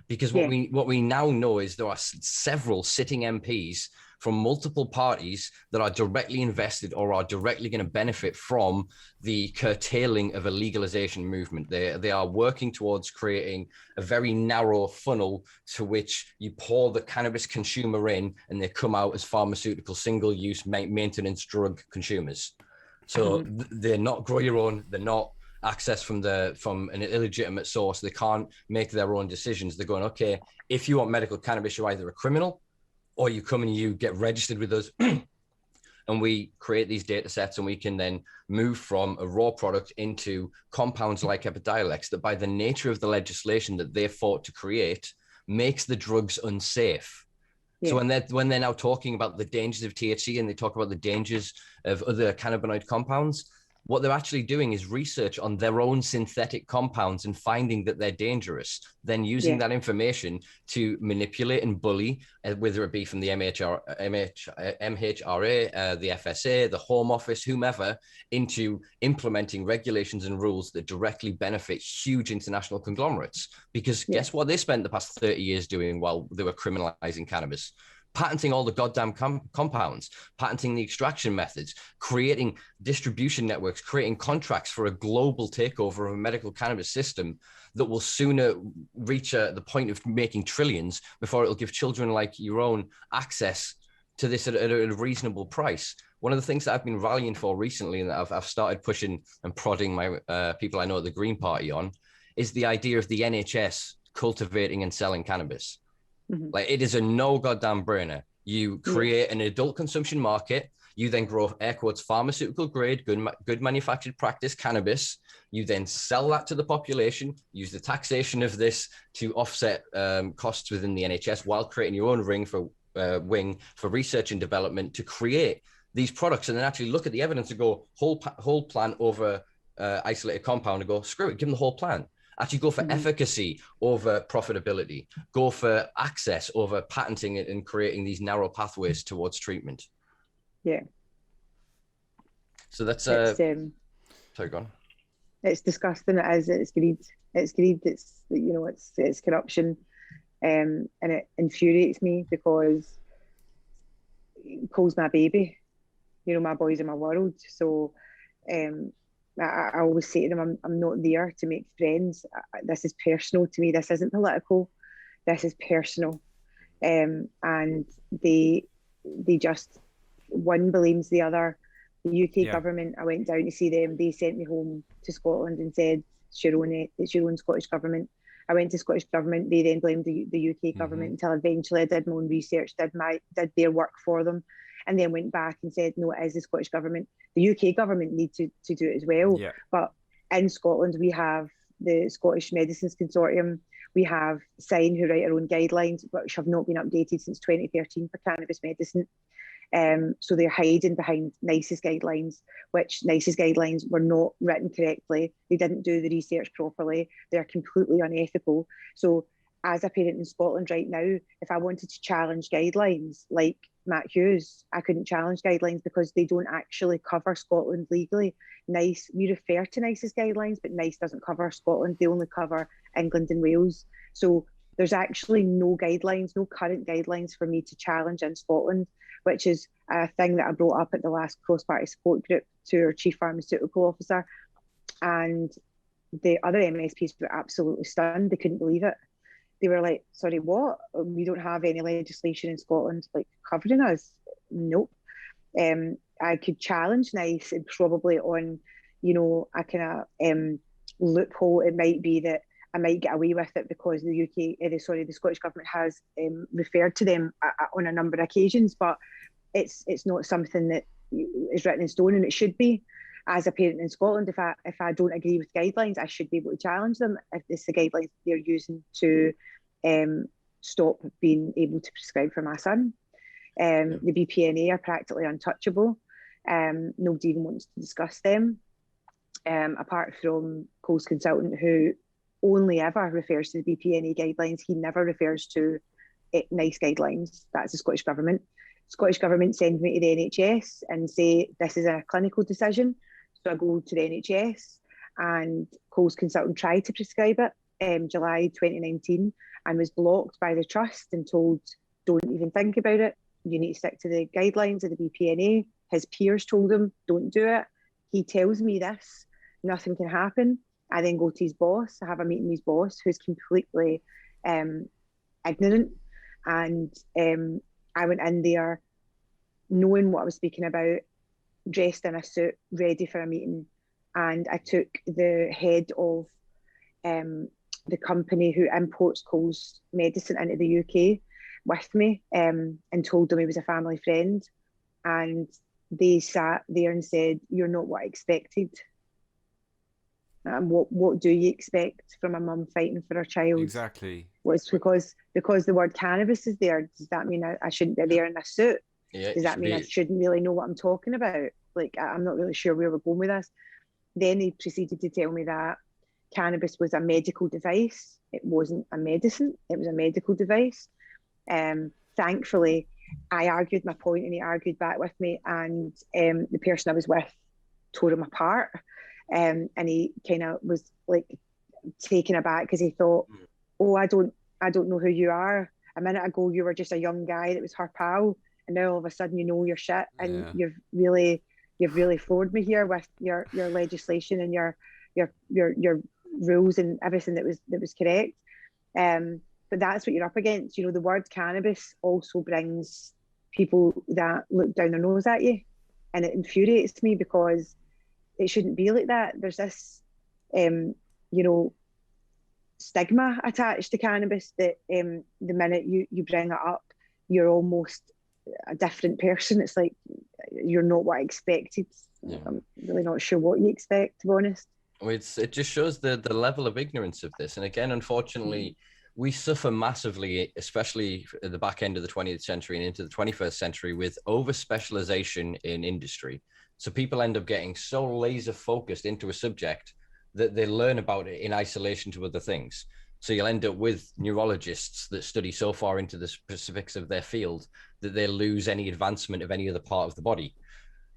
Because what we now know is there are several sitting MPs from multiple parties that are directly invested or are directly going to benefit from the curtailing of a legalization movement. They are working towards creating a very narrow funnel to which you pour the cannabis consumer in, and they come out as pharmaceutical single-use maintenance drug consumers. So they're not grow your own. They're not access from an illegitimate source. They can't make their own decisions. They're going, okay, if you want medical cannabis, you're either a criminal or you come and you get registered with us and we create these data sets, and we can then move from a raw product into compounds like Epidiolex that, by the nature of the legislation that they fought to create, makes the drugs unsafe. So when they're now talking about the dangers of THC and they talk about the dangers of other cannabinoid compounds, What they're actually doing is research on their own synthetic compounds and finding that they're dangerous, then using that information to manipulate and bully, whether it be from the MHRA, the FSA, the Home Office, whomever, into implementing regulations and rules that directly benefit huge international conglomerates. Because guess what they spent the past 30 years doing while they were criminalizing cannabis? Patenting all the goddamn compounds, patenting the extraction methods, creating distribution networks, creating contracts for a global takeover of a medical cannabis system that will sooner reach the point of making trillions before it'll give children like your own access to this at a reasonable price. One of the things that I've been rallying for recently, and that I've started pushing and prodding my people I know at the Green Party on, is the idea of the NHS cultivating and selling cannabis. Like, it is a no goddamn brainer. You create an adult consumption market. You then grow, air quotes, pharmaceutical grade, good manufactured practice cannabis. You then sell that to the population, use the taxation of this to offset costs within the NHS while creating your own wing for research and development to create these products, and then actually look at the evidence and go whole plant over isolated compound and go, screw it, give them the whole plant. Actually go for efficacy over profitability. Go for access over patenting it and creating these narrow pathways towards treatment. Yeah. So that's sorry, go on. It's disgusting. It's greed. It's greed. It's it's corruption, and it infuriates me because Cole's my baby. My boys are my world. So, I always say to them, I'm not there to make friends. This is personal to me. This isn't political. This is personal. And they just, one blames the other. The UK government, I went down to see them. They sent me home to Scotland and said, it's your own Scottish government. I went to Scottish government. They then blamed the UK government until eventually I did my own research, did their work for them, and then went back and said, no, it is the Scottish government. The UK government need to do it as well. Yeah. But in Scotland, we have the Scottish Medicines Consortium. We have SIGN, who write our own guidelines, which have not been updated since 2013 for cannabis medicine. So they're hiding behind NICE's guidelines, which NICE's guidelines were not written correctly. They didn't do the research properly. They're completely unethical. So as a parent in Scotland right now, if I wanted to challenge guidelines like Matt Hughes, I couldn't challenge guidelines because they don't actually cover Scotland legally. NICE, we refer to NICE's guidelines, but NICE doesn't cover Scotland. They only cover England and Wales. So there's actually no guidelines, no current guidelines for me to challenge in Scotland, which is a thing that I brought up at the last cross-party support group to our chief pharmaceutical officer. And the other MSPs were absolutely stunned. They couldn't believe it. They were like, sorry, what? We don't have any legislation in Scotland like covering us. Nope. I could challenge NICE and probably on, a kind of loophole. It might be that I might get away with it because the Scottish government has referred to them on a number of occasions, but it's not something that is written in stone, and it should be. As a parent in Scotland, if I don't agree with guidelines, I should be able to challenge them if it's the guidelines they're using to stop being able to prescribe for my son. The BPNA are practically untouchable. Nobody even wants to discuss them, apart from Cole's consultant, who only ever refers to the BPNA guidelines. He never refers to NICE guidelines. That's the Scottish government. Scottish government send me to the NHS and say, this is a clinical decision. So I go to the NHS, and Cole's consultant tried to prescribe it in July 2019 and was blocked by the trust and told, don't even think about it. You need to stick to the guidelines of the BPNA. His peers told him, don't do it. He tells me this, nothing can happen. I then go to his boss. I have a meeting with his boss, who's completely ignorant. And I went in there knowing what I was speaking about, dressed in a suit, ready for a meeting. And I took the head of the company who imports Cole's medicine into the UK with me, and told them he was a family friend. And they sat there and said, you're not what I expected. What do you expect from a mum fighting for her child? Exactly. Well, it's because the word cannabis is there. Does that mean I shouldn't be there in a suit? Yeah, does that mean I shouldn't really know what I'm talking about? Like, I'm not really sure where we're going with this. Then he proceeded to tell me that cannabis was a medical device. It wasn't a medicine. It was a medical device. Thankfully, I argued my point and he argued back with me, and the person I was with tore him apart. And he kind of was like taken aback because he thought, oh, I don't know who you are. A minute ago, you were just a young guy that was her pal, and now all of a sudden you know your shit, and you've really floored me here with your legislation and your rules and everything that was correct. But that's what you're up against. You know, the word cannabis also brings people that look down their nose at you, and it infuriates me because it shouldn't be like that. There's this, you know, stigma attached to cannabis that the minute you bring it up, you're almost a different person. It's like you're not what I expected. Yeah. I'm really not sure what you expect, to be honest. Well, it just shows the level of ignorance of this. And again, unfortunately, we suffer massively, especially at the back end of the 20th century and into the 21st century, with over-specialization in industry. So people end up getting so laser focused into a subject that they learn about it in isolation to other things. So you'll end up with neurologists that study so far into the specifics of their field that they lose any advancement of any other part of the body.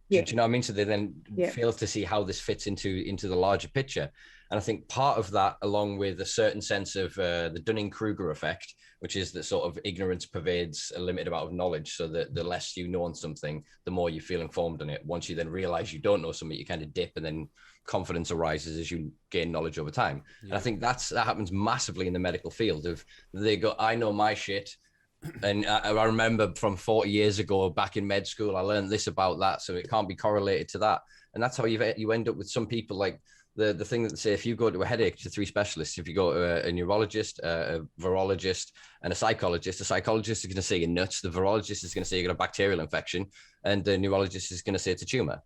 Yeah. Do you know what I mean? So they then fail to see how this fits into the larger picture. And I think part of that, along with a certain sense of the Dunning-Kruger effect, which is that sort of ignorance pervades a limited amount of knowledge, so that the less you know on something, the more you feel informed on it. Once you then realize you don't know something, you kind of dip, and then confidence arises as you gain knowledge over time. Yeah. And I think that happens massively in the medical field. Of they go, I know my shit. And I remember from 40 years ago, back in med school, I learned this about that, so it can't be correlated to that. And that's how you end up with some people like the thing that they say, if you go to a headache to 3 specialists, if you go to a neurologist, a virologist, and a psychologist is going to say you're nuts. The virologist is going to say you got a bacterial infection, and the neurologist is going to say it's a tumor.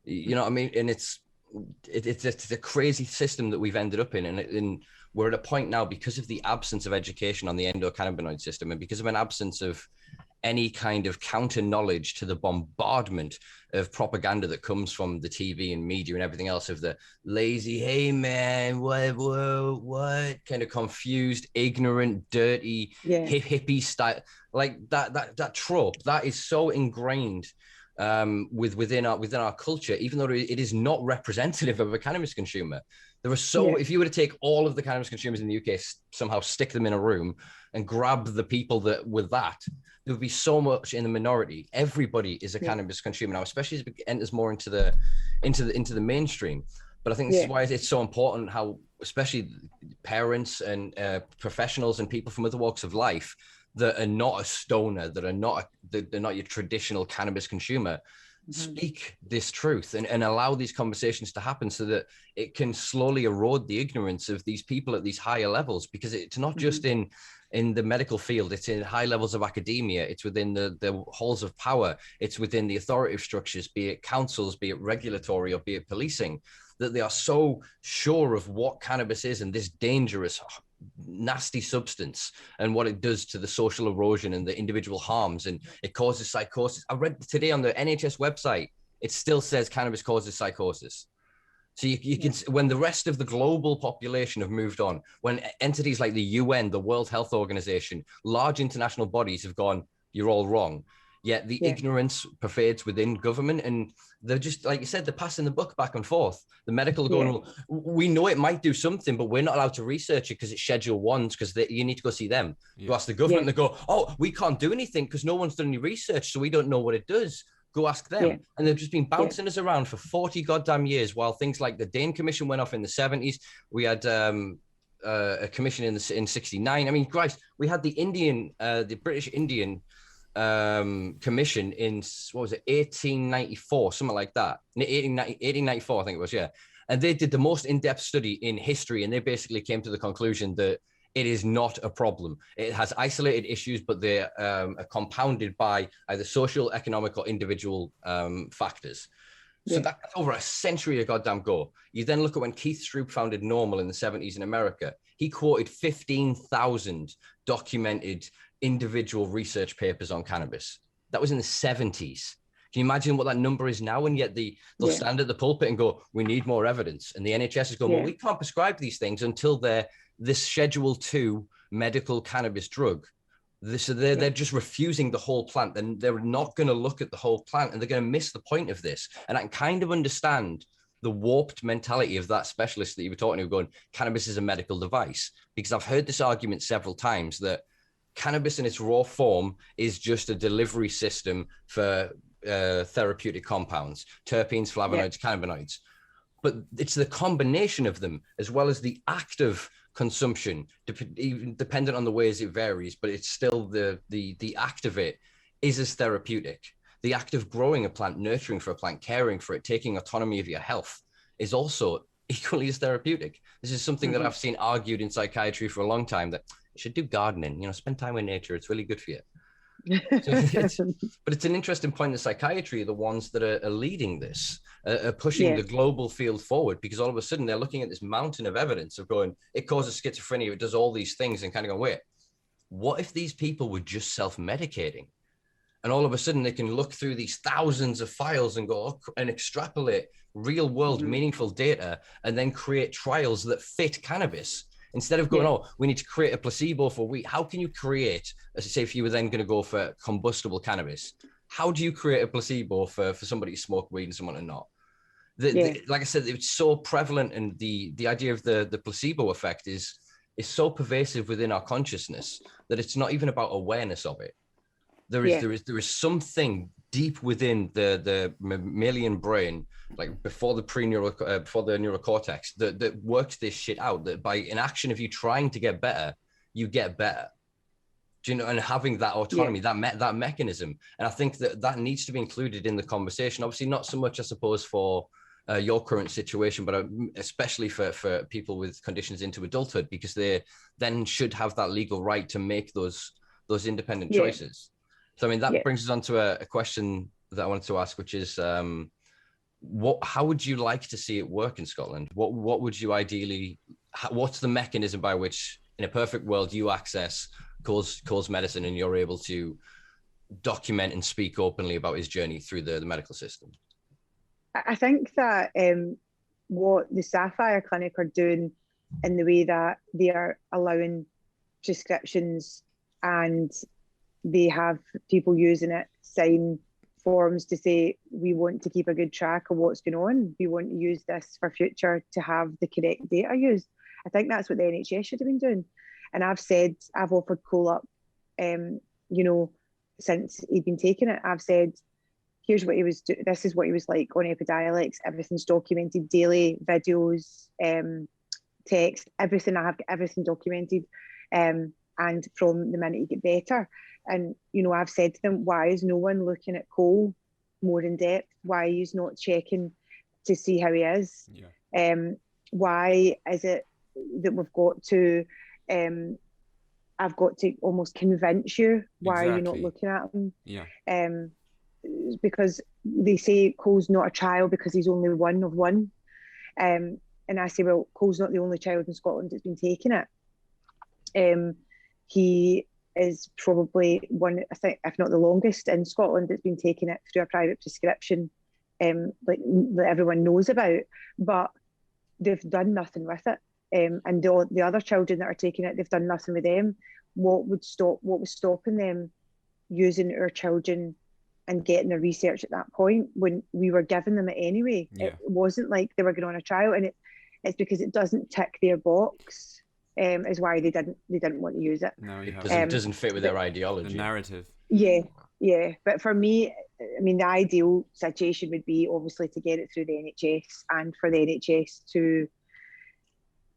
You know what I mean? And it's a crazy system that we've ended up in. And we're at a point now, because of the absence of education on the endocannabinoid system, and because of an absence of any kind of counter knowledge to the bombardment of propaganda that comes from the TV and media and everything else, of the lazy, hey man, what kind of confused, ignorant, dirty, hippie style, like that trope that is so ingrained within our culture, even though it is not representative of a cannabis consumer. There are if you were to take all of the cannabis consumers in the UK, somehow stick them in a room and grab the people that with that, there would be so much in the minority. Everybody is a cannabis consumer now, especially as it enters more into the mainstream. But I think this is why it's so important how, especially parents and professionals and people from other walks of life that are not a stoner, that are not your traditional cannabis consumer, speak this truth and allow these conversations to happen, so that it can slowly erode the ignorance of these people at these higher levels. Because it's not just in the medical field, it's in high levels of academia, it's within the halls of power, it's within the authoritative structures, be it councils, be it regulatory, or be it policing, that they are so sure of what cannabis is and this dangerous, nasty substance and what it does to the social erosion and the individual harms, and it causes psychosis. I read today on the NHS website, it still says cannabis causes psychosis. So you can, when the rest of the global population have moved on, when entities like the UN, the World Health Organization, large international bodies have gone, you're all wrong. Yet the ignorance pervades within government, and they're just, like you said, they're passing the buck back and forth. The medical are going, well, we know it might do something, but we're not allowed to research it because it's Schedule 1, because you need to go see them. You ask the government, they go, oh, we can't do anything because no one's done any research, so we don't know what it does. Go ask them. And they've just been bouncing us around for 40 goddamn years, while things like the Dane Commission went off in the 70s. We had a commission in 69. I mean, Christ, we had the British Indian commission in, what was it, 1894, something like that. 1894, I think it was, and they did the most in-depth study in history, and they basically came to the conclusion that it is not a problem. It has isolated issues, but they are compounded by either social, economic, or individual factors. So that's over a century of goddamn go. You then look at when Keith Stroop founded Normal in the 70s in America. He quoted 15,000 documented individual research papers on cannabis. That was in the 70s. Can you imagine what that number is now? And yet they'll stand at the pulpit and go, we need more evidence. And the NHS is going, well, we can't prescribe these things until they're this Schedule 2 medical cannabis drug. So they're just refusing the whole plant. And they're not going to look at the whole plant, and they're going to miss the point of this. And I can kind of understand the warped mentality of that specialist that you were talking to, going, cannabis is a medical device. Because I've heard this argument several times that cannabis in its raw form is just a delivery system for therapeutic compounds, terpenes, flavonoids, cannabinoids. But it's the combination of them, as well as the act of consumption, even dependent on the ways it varies, but it's still the act of it is as therapeutic. The act of growing a plant, nurturing for a plant, caring for it, taking autonomy of your health is also equally as therapeutic. This is something that I've seen argued in psychiatry for a long time, that you should do gardening, spend time with nature. It's really good for you. But it's an interesting point that psychiatry are the ones that are leading this, are pushing the global field forward, because all of a sudden they're looking at this mountain of evidence of going, it causes schizophrenia, it does all these things, and kind of going, wait, what if these people were just self-medicating? And all of a sudden they can look through these thousands of files and go and extrapolate real world meaningful data, and then create trials that fit cannabis. Instead of going, oh, we need to create a placebo for weed. How can you create, as I say, if you were then going to go for combustible cannabis, how do you create a placebo for somebody to smoke weed and someone to not? Like I said, it's so prevalent, and the idea of the placebo effect is so pervasive within our consciousness that it's not even about awareness of it. There is something deep within the mammalian brain, like before the neurocortex, that works this shit out. That by inaction of you trying to get better, you get better. Do you know? And having that autonomy, that mechanism, and I think that needs to be included in the conversation. Obviously, not so much, I suppose, for your current situation, but especially for people with conditions into adulthood, because they then should have that legal right to make those independent choices. So, I mean, that brings us on to a question that I wanted to ask, which is, how would you like to see it work in Scotland? What would you ideally, what's the mechanism by which, in a perfect world, you access Cole's medicine and you're able to document and speak openly about his journey through the medical system? I think that what the Sapphire Clinic are doing, in the way that they are allowing prescriptions, and they have people using it, sign forms to say, we want to keep a good track of what's going on. We want to use this for future to have the correct data used. I think that's what the NHS should have been doing. And I've offered Cole up, since he'd been taking it. I've said, here's what he was doing. This is what he was like on Epidiolex. Everything's documented daily, videos, text, everything. I have everything documented. And from the minute you get better. And, I've said to them, why is no one looking at Cole more in depth? Why are you not checking to see how he is? Why is it that we've got to, I've got to almost convince you, why are you not looking at him? Because they say Cole's not a child because he's only one of one. And I say, well, Cole's not the only child in Scotland that's been taking it. He is probably one, I think, if not the longest in Scotland that's been taking it through a private prescription, that everyone knows about, but they've done nothing with it. And the other children that are taking it, they've done nothing with them. What was stopping them using our children and getting the research at that point when we were giving them it anyway? It wasn't like they were going on a trial, and it's because it doesn't tick their box. Is why they didn't want to use it. No, it doesn't fit with their ideology. The narrative. Yeah. But for me, I mean, the ideal situation would be obviously to get it through the NHS, and for the NHS to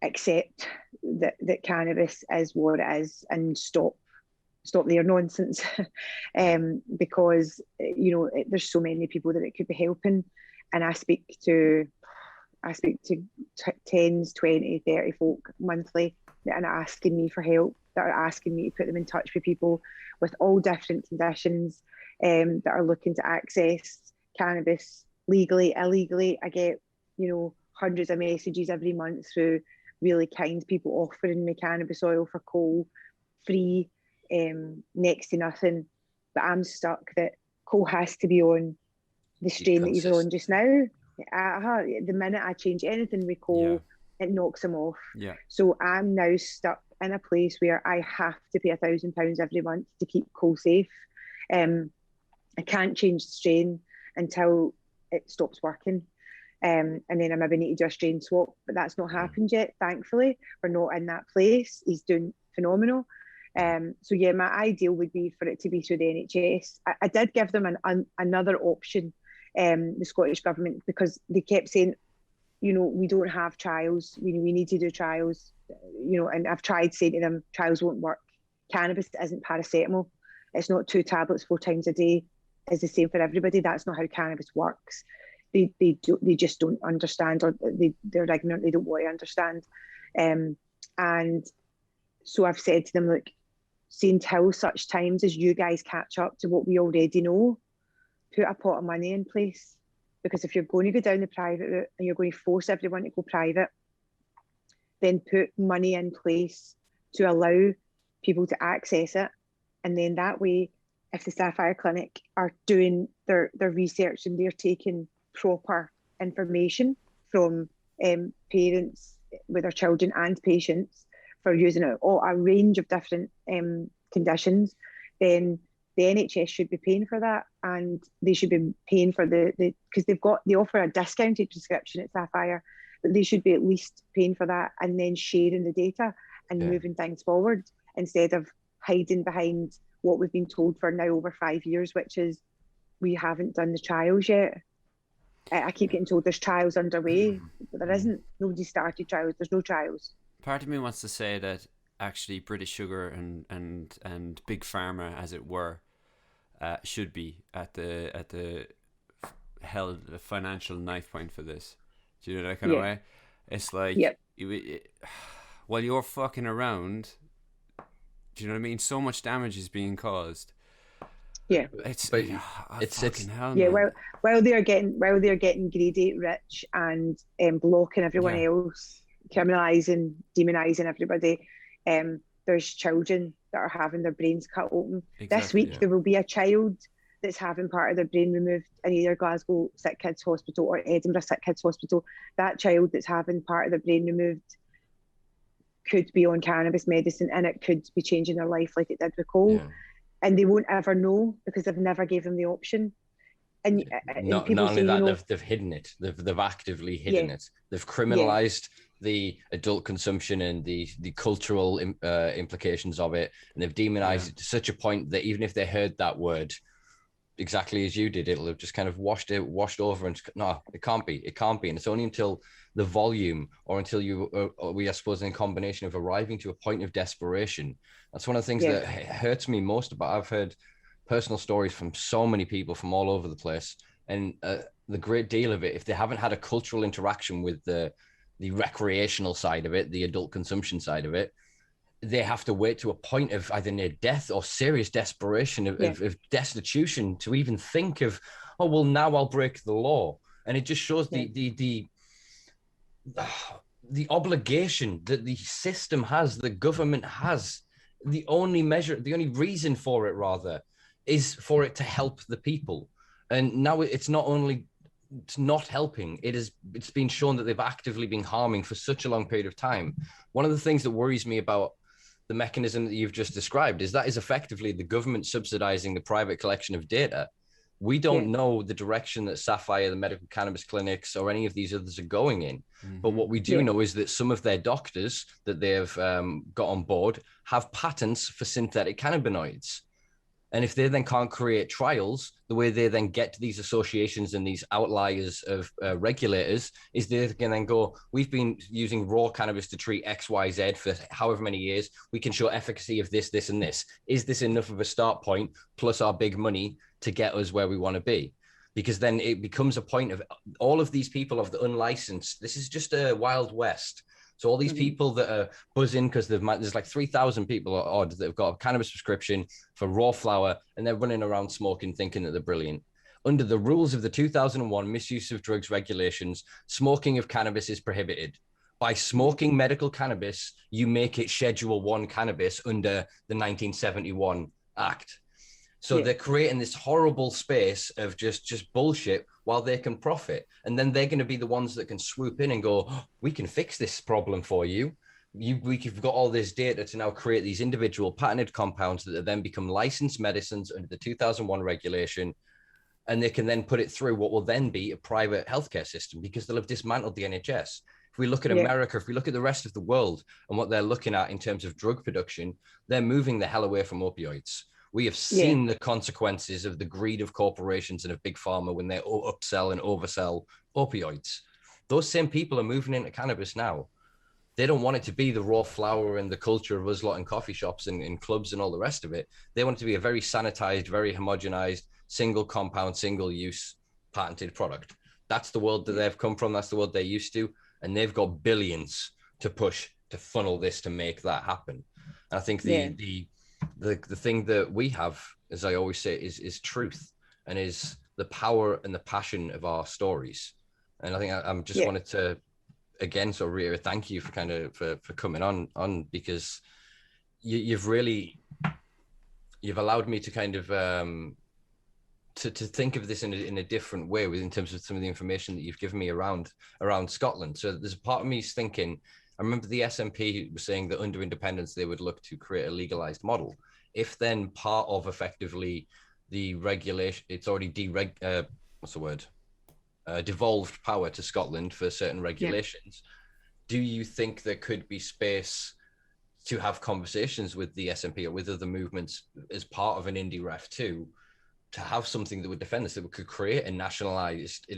accept that cannabis is what it is, and stop their nonsense. Because there's so many people that it could be helping, and I speak to 10s, 20, 30 folk monthly that are asking me for help, that are asking me to put them in touch with people with all different conditions, that are looking to access cannabis legally, illegally. I get, hundreds of messages every month through really kind people offering me cannabis oil for Cole, free, next to nothing. But I'm stuck that Cole has to be on the strain that he's on just now. The minute I change anything with Cole, it knocks him off. Yeah. So I'm now stuck in a place where I have to pay £1,000 every month to keep Cole safe. I can't change the strain until it stops working. And then I maybe need to do a strain swap, but that's not happened yet. Thankfully, we're not in that place. He's doing phenomenal. So yeah, my ideal would be for it to be through the NHS. I did give them another option, the Scottish government, because they kept saying, you know, we don't have trials. We need to do trials. You know, and I've tried saying to them, trials won't work. Cannabis isn't paracetamol. It's not 2 tablets 4 times a day. It's the same for everybody. That's not how cannabis works. They just don't understand, or they're ignorant. They don't want to understand. And so I've said to them, look, see, until such times as you guys catch up to what we already know, put a pot of money in place. Because if you're going to go down the private route and you're going to force everyone to go private, then put money in place to allow people to access it. And then that way, if the Sapphire Clinic are doing their research and they're taking proper information from parents with their children and patients for using it, or a range of different conditions, then the NHS should be paying for that, and they should be paying for the because they offer a discounted prescription at Sapphire, but they should be at least paying for that and then sharing the data and moving things forward, instead of hiding behind what we've been told for now over 5 years, which is we haven't done the trials yet. I keep getting told there's trials underway, but there isn't. Nobody started trials. There's no trials. Part of me wants to say that actually British Sugar and Big Pharma, as it were, should be at the held a financial knife point for this. Do you know that kind of way? It's like while you're fucking around, do you know what I mean? So much damage is being caused. Yeah, it's hell, yeah. man. While they're getting greedy, rich, and blocking everyone else, criminalising, demonising everybody, there's children that are having their brains cut open. This week there will be a child that's having part of their brain removed in either Glasgow Sick Kids Hospital or Edinburgh Sick Kids Hospital. That child that's having part of their brain removed could be on cannabis medicine, and it could be changing their life like it did with Cole. Yeah. And they won't ever know because they've never gave them the option. And not only that, they've hidden it. They've actively hidden it. They've criminalized the adult consumption and the cultural implications of it, and they've demonized it to such a point that even if they heard that word exactly as you did, it'll have just kind of washed over and no, it can't be. And it's only until the volume, or until we are supposed in combination of arriving to a point of desperation. That's one of the things that hurts me most about. I've heard personal stories from so many people from all over the place, and the great deal of it, if they haven't had a cultural interaction with the recreational side of it, the adult consumption side of it, they have to wait to a point of either near death or serious desperation of destitution to even think of, oh well, now I'll break the law. And it just shows the obligation that the system has, the government has. The only reason for it rather is for it to help the people. And now it's not helping, it's been shown that they've actively been harming for such a long period of time. One of the things that worries me about the mechanism that you've just described is that is effectively the government subsidizing the private collection of data. We don't know the direction that Sapphire, the medical cannabis clinics, or any of these others are going in. Mm-hmm. But what we do know is that some of their doctors that they've got on board have patents for synthetic cannabinoids. And if they then can't create trials, the way they then get to these associations and these outliers of regulators is they can then go, we've been using raw cannabis to treat X, Y, Z for however many years. We can show efficacy of this, this, and this. Is this enough of a start point plus our big money to get us where we want to be? Because then it becomes a point of all of these people of the unlicensed. This is just a Wild West. So all these people that are buzzing because there's like 3,000 people odd that have got a cannabis prescription for raw flower, and they're running around smoking, thinking that they're brilliant. Under the rules of the 2001 Misuse of Drugs Regulations, smoking of cannabis is prohibited. By smoking medical cannabis, you make it Schedule 1 cannabis under the 1971 Act. So they're creating this horrible space of just bullshit while they can profit. And then they're going to be the ones that can swoop in and go, oh, we can fix this problem for you. We've got all this data to now create these individual patented compounds that then become licensed medicines under the 2001 regulation. And they can then put it through what will then be a private healthcare system, because they'll have dismantled the NHS. If we look at America, if we look at the rest of the world and what they're looking at in terms of drug production, they're moving the hell away from opioids. We have seen the consequences of the greed of corporations and of big pharma when they upsell and oversell opioids. Those same people are moving into cannabis now. They don't want it to be the raw flower and the culture of us lot in coffee shops and in clubs and all the rest of it. They want it to be a very sanitized, very homogenized, single compound, single use patented product. That's the world that they've come from. That's the world they're used to. And they've got billions to push to funnel this to make that happen. And I think the thing that we have, as I always say, is truth, and is the power and the passion of our stories. And I think I'm just wanted to, again, sort of reiterate, thank you for coming on, because you've allowed me to kind of to think of this in a different way, in terms of some of the information that you've given me around Scotland. So there's a part of me is thinking, I remember the SNP was saying that under independence, they would look to create a legalized model. If then part of effectively the regulation, it's already devolved power to Scotland for certain regulations. Do you think there could be space to have conversations with the SNP or with other movements as part of an indie ref too, to have something that would defend this, that could create an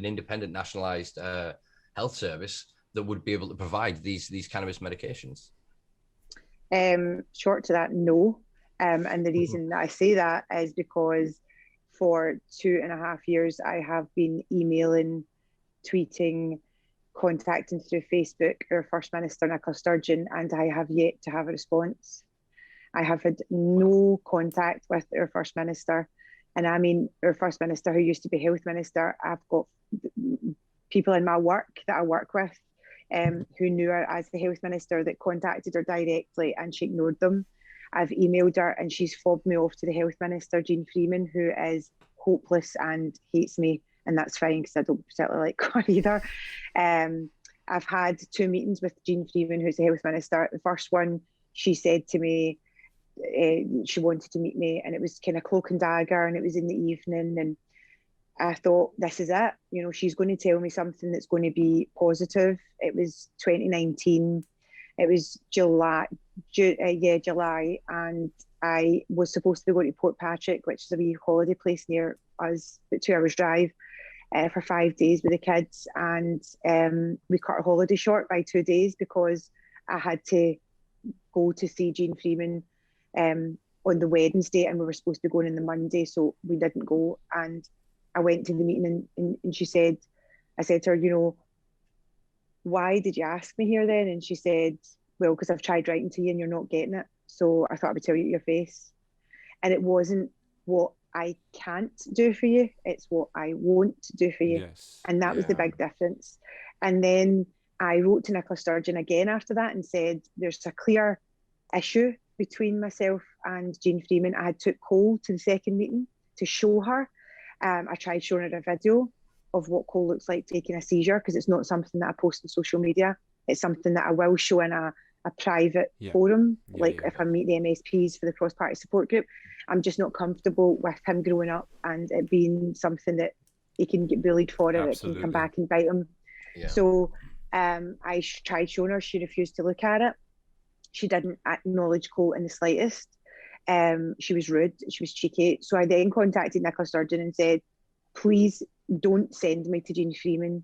independent nationalized health service that would be able to provide these cannabis medications? Short to that, no. And the reason that I say that is because for 2.5 years, I have been emailing, tweeting, contacting through Facebook our First Minister, Nicola Sturgeon, and I have yet to have a response. I have had no contact with our First Minister. And I mean, our First Minister, who used to be Health Minister, I've got people in my work that I work with who knew her as the Health Minister that contacted her directly, and she ignored them. I've emailed her and she's fobbed me off to the Health Minister, Jean Freeman, who is hopeless and hates me. And that's fine, because I don't particularly like her either. I've had 2 meetings with Jean Freeman, who's the Health Minister. The first one, she said to me, she wanted to meet me, and it was kind of cloak and dagger, and it was in the evening, and I thought, this is it, she's going to tell me something that's going to be positive. It was 2019, it was July, and I was supposed to be going to Portpatrick, which is a wee holiday place near us, about 2 hours drive, for 5 days with the kids, and we cut our holiday short by 2 days because I had to go to see Jean Freeman on the Wednesday, and we were supposed to be going on the Monday, so we didn't go. And I went to the meeting, and she said, I said to her, why did you ask me here then? And she said, well, because I've tried writing to you and you're not getting it, so I thought I would tell you to your face. And it wasn't what I can't do for you, it's what I won't do for you. Yes. And that was the big difference. And then I wrote to Nicola Sturgeon again after that and said, there's a clear issue between myself and Jean Freeman. I had took Cole to the second meeting to show her. I tried showing her a video of what Cole looks like taking a seizure, because it's not something that I post on social media. It's something that I will show in a private forum, if I meet the MSPs for the cross-party support group. I'm just not comfortable with him growing up and it being something that he can get bullied for, or it can come back and bite him. Yeah. So I tried showing her. She refused to look at it. She didn't acknowledge Cole in the slightest. She was rude, she was cheeky. So I then contacted Nicola Sturgeon and said, please don't send me to Jean Freeman.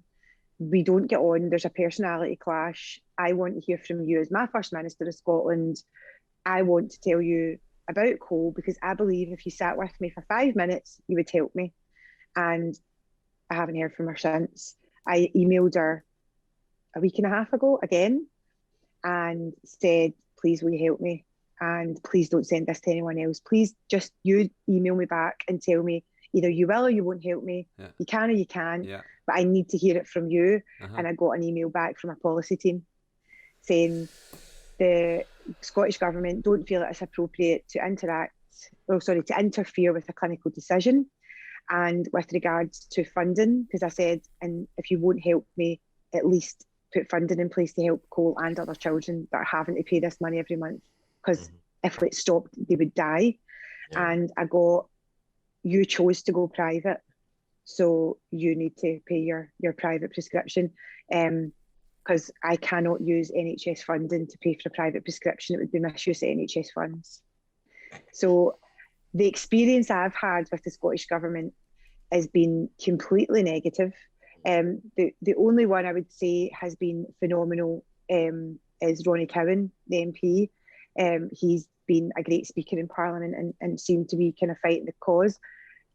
We don't get on, there's a personality clash. I want to hear from you as my First Minister of Scotland. I want to tell you about Cole, because I believe if you sat with me for 5 minutes, you would help me. And I haven't heard from her since. I emailed her a week and a half ago again and said, please will you help me? And please don't send this to anyone else. Please just you email me back and tell me either you will or you won't help me. Yeah. You can or you can't, but I need to hear it from you. And I got an email back from a policy team saying the Scottish Government don't feel it's appropriate to interact to interfere with a clinical decision. And with regards to funding, because I said, and if you won't help me, at least put funding in place to help Cole and other children that are having to pay this money every month. Because if it stopped, they would die. Yeah. And I got, you chose to go private, so you need to pay your private prescription. Because I cannot use NHS funding to pay for a private prescription. It would be misuse of NHS funds. So the experience I've had with the Scottish Government has been completely negative. The only one I would say has been phenomenal is Ronnie Cowan, the MP. He's been a great speaker in Parliament and seemed to be kind of fighting the cause,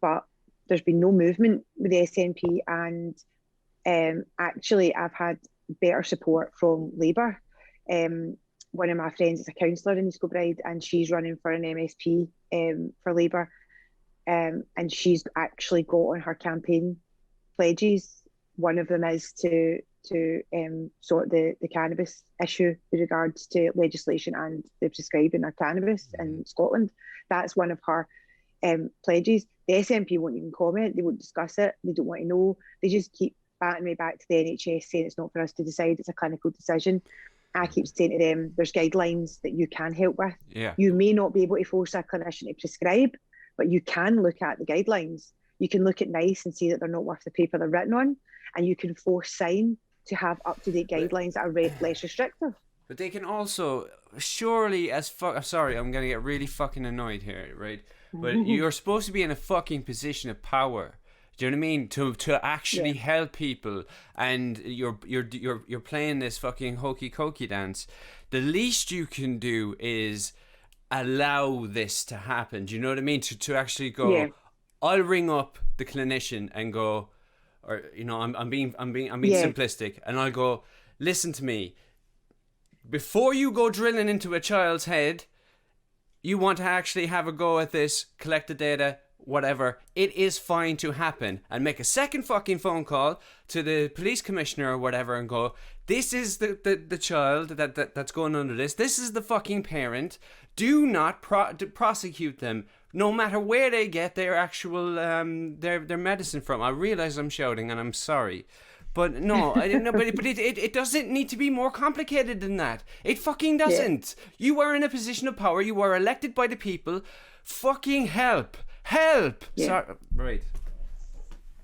but there's been no movement with the SNP. And actually, I've had better support from Labour. One of my friends is a councillor in East Kilbride, and she's running for an MSP for Labour. And she's actually got on her campaign pledges. One of them is to sort the cannabis issue with regards to legislation and the prescribing of cannabis in Scotland. That's one of her pledges. The SNP won't even comment. They won't discuss it. They don't want to know. They just keep batting me back to the NHS saying it's not for us to decide. It's a clinical decision. I keep saying to them, there's guidelines that you can help with. Yeah. You may not be able to force a clinician to prescribe, but you can look at the guidelines. You can look at NICE and see that they're not worth the paper they're written on, and you can force sign to have up-to-date guidelines that are less restrictive. But they can also, surely sorry, I'm going to get really fucking annoyed here, right? But you're supposed to be in a fucking position of power. Do you know what I mean? To actually help people, and you're playing this fucking hokey cokey dance. The least you can do is allow this to happen. Do you know what I mean? To actually go, I'll ring up the clinician and go, or I'm being simplistic, and I'll go, listen to me. Before you go drilling into a child's head, you want to actually have a go at this, collect the data, whatever, it is fine to happen, and make a second fucking phone call to the police commissioner or whatever and go, this is the child that's going under this is the fucking parent, do not prosecute them, no matter where they get their actual their medicine from. I realize I'm shouting and I'm sorry, but no, I didn't know. But it doesn't need to be more complicated than that. It fucking doesn't. You are in a position of power. You are elected by the people. Fucking help. Sorry. Right.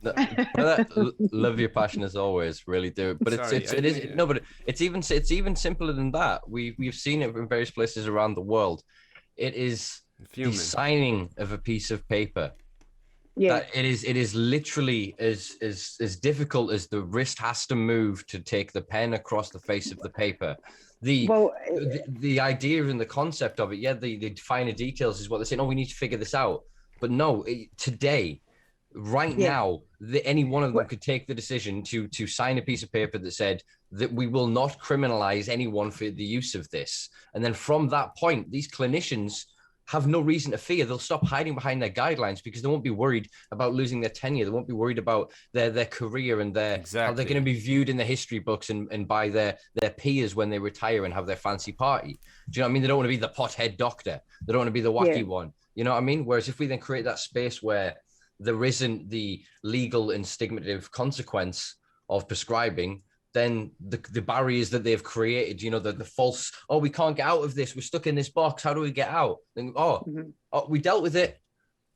Love your passion as always, really do. But it's even simpler than that. We've seen it in various places around the world. It is the signing of a piece of paper. Yeah, it is literally as difficult as the wrist has to move to take the pen across the face of the paper. The idea and the concept of it, the finer details is what they're saying. Oh, we need to figure this out. But no, today, right now, any one of them could take the decision to sign a piece of paper that said that we will not criminalize anyone for the use of this. And then from that point, these clinicians have no reason to fear. They'll stop hiding behind their guidelines because they won't be worried about losing their tenure. They won't be worried about their career and how they're going to be viewed in the history books and by their peers when they retire and have their fancy party. Do you know what I mean? They don't want to be the pothead doctor. They don't want to be the wacky one. You know what I mean? Whereas if we then create that space where there isn't the legal and stigmative consequence of prescribing, then the barriers that they've created, the false, we can't get out of this. We're stuck in this box. How do we get out? And, we dealt with it,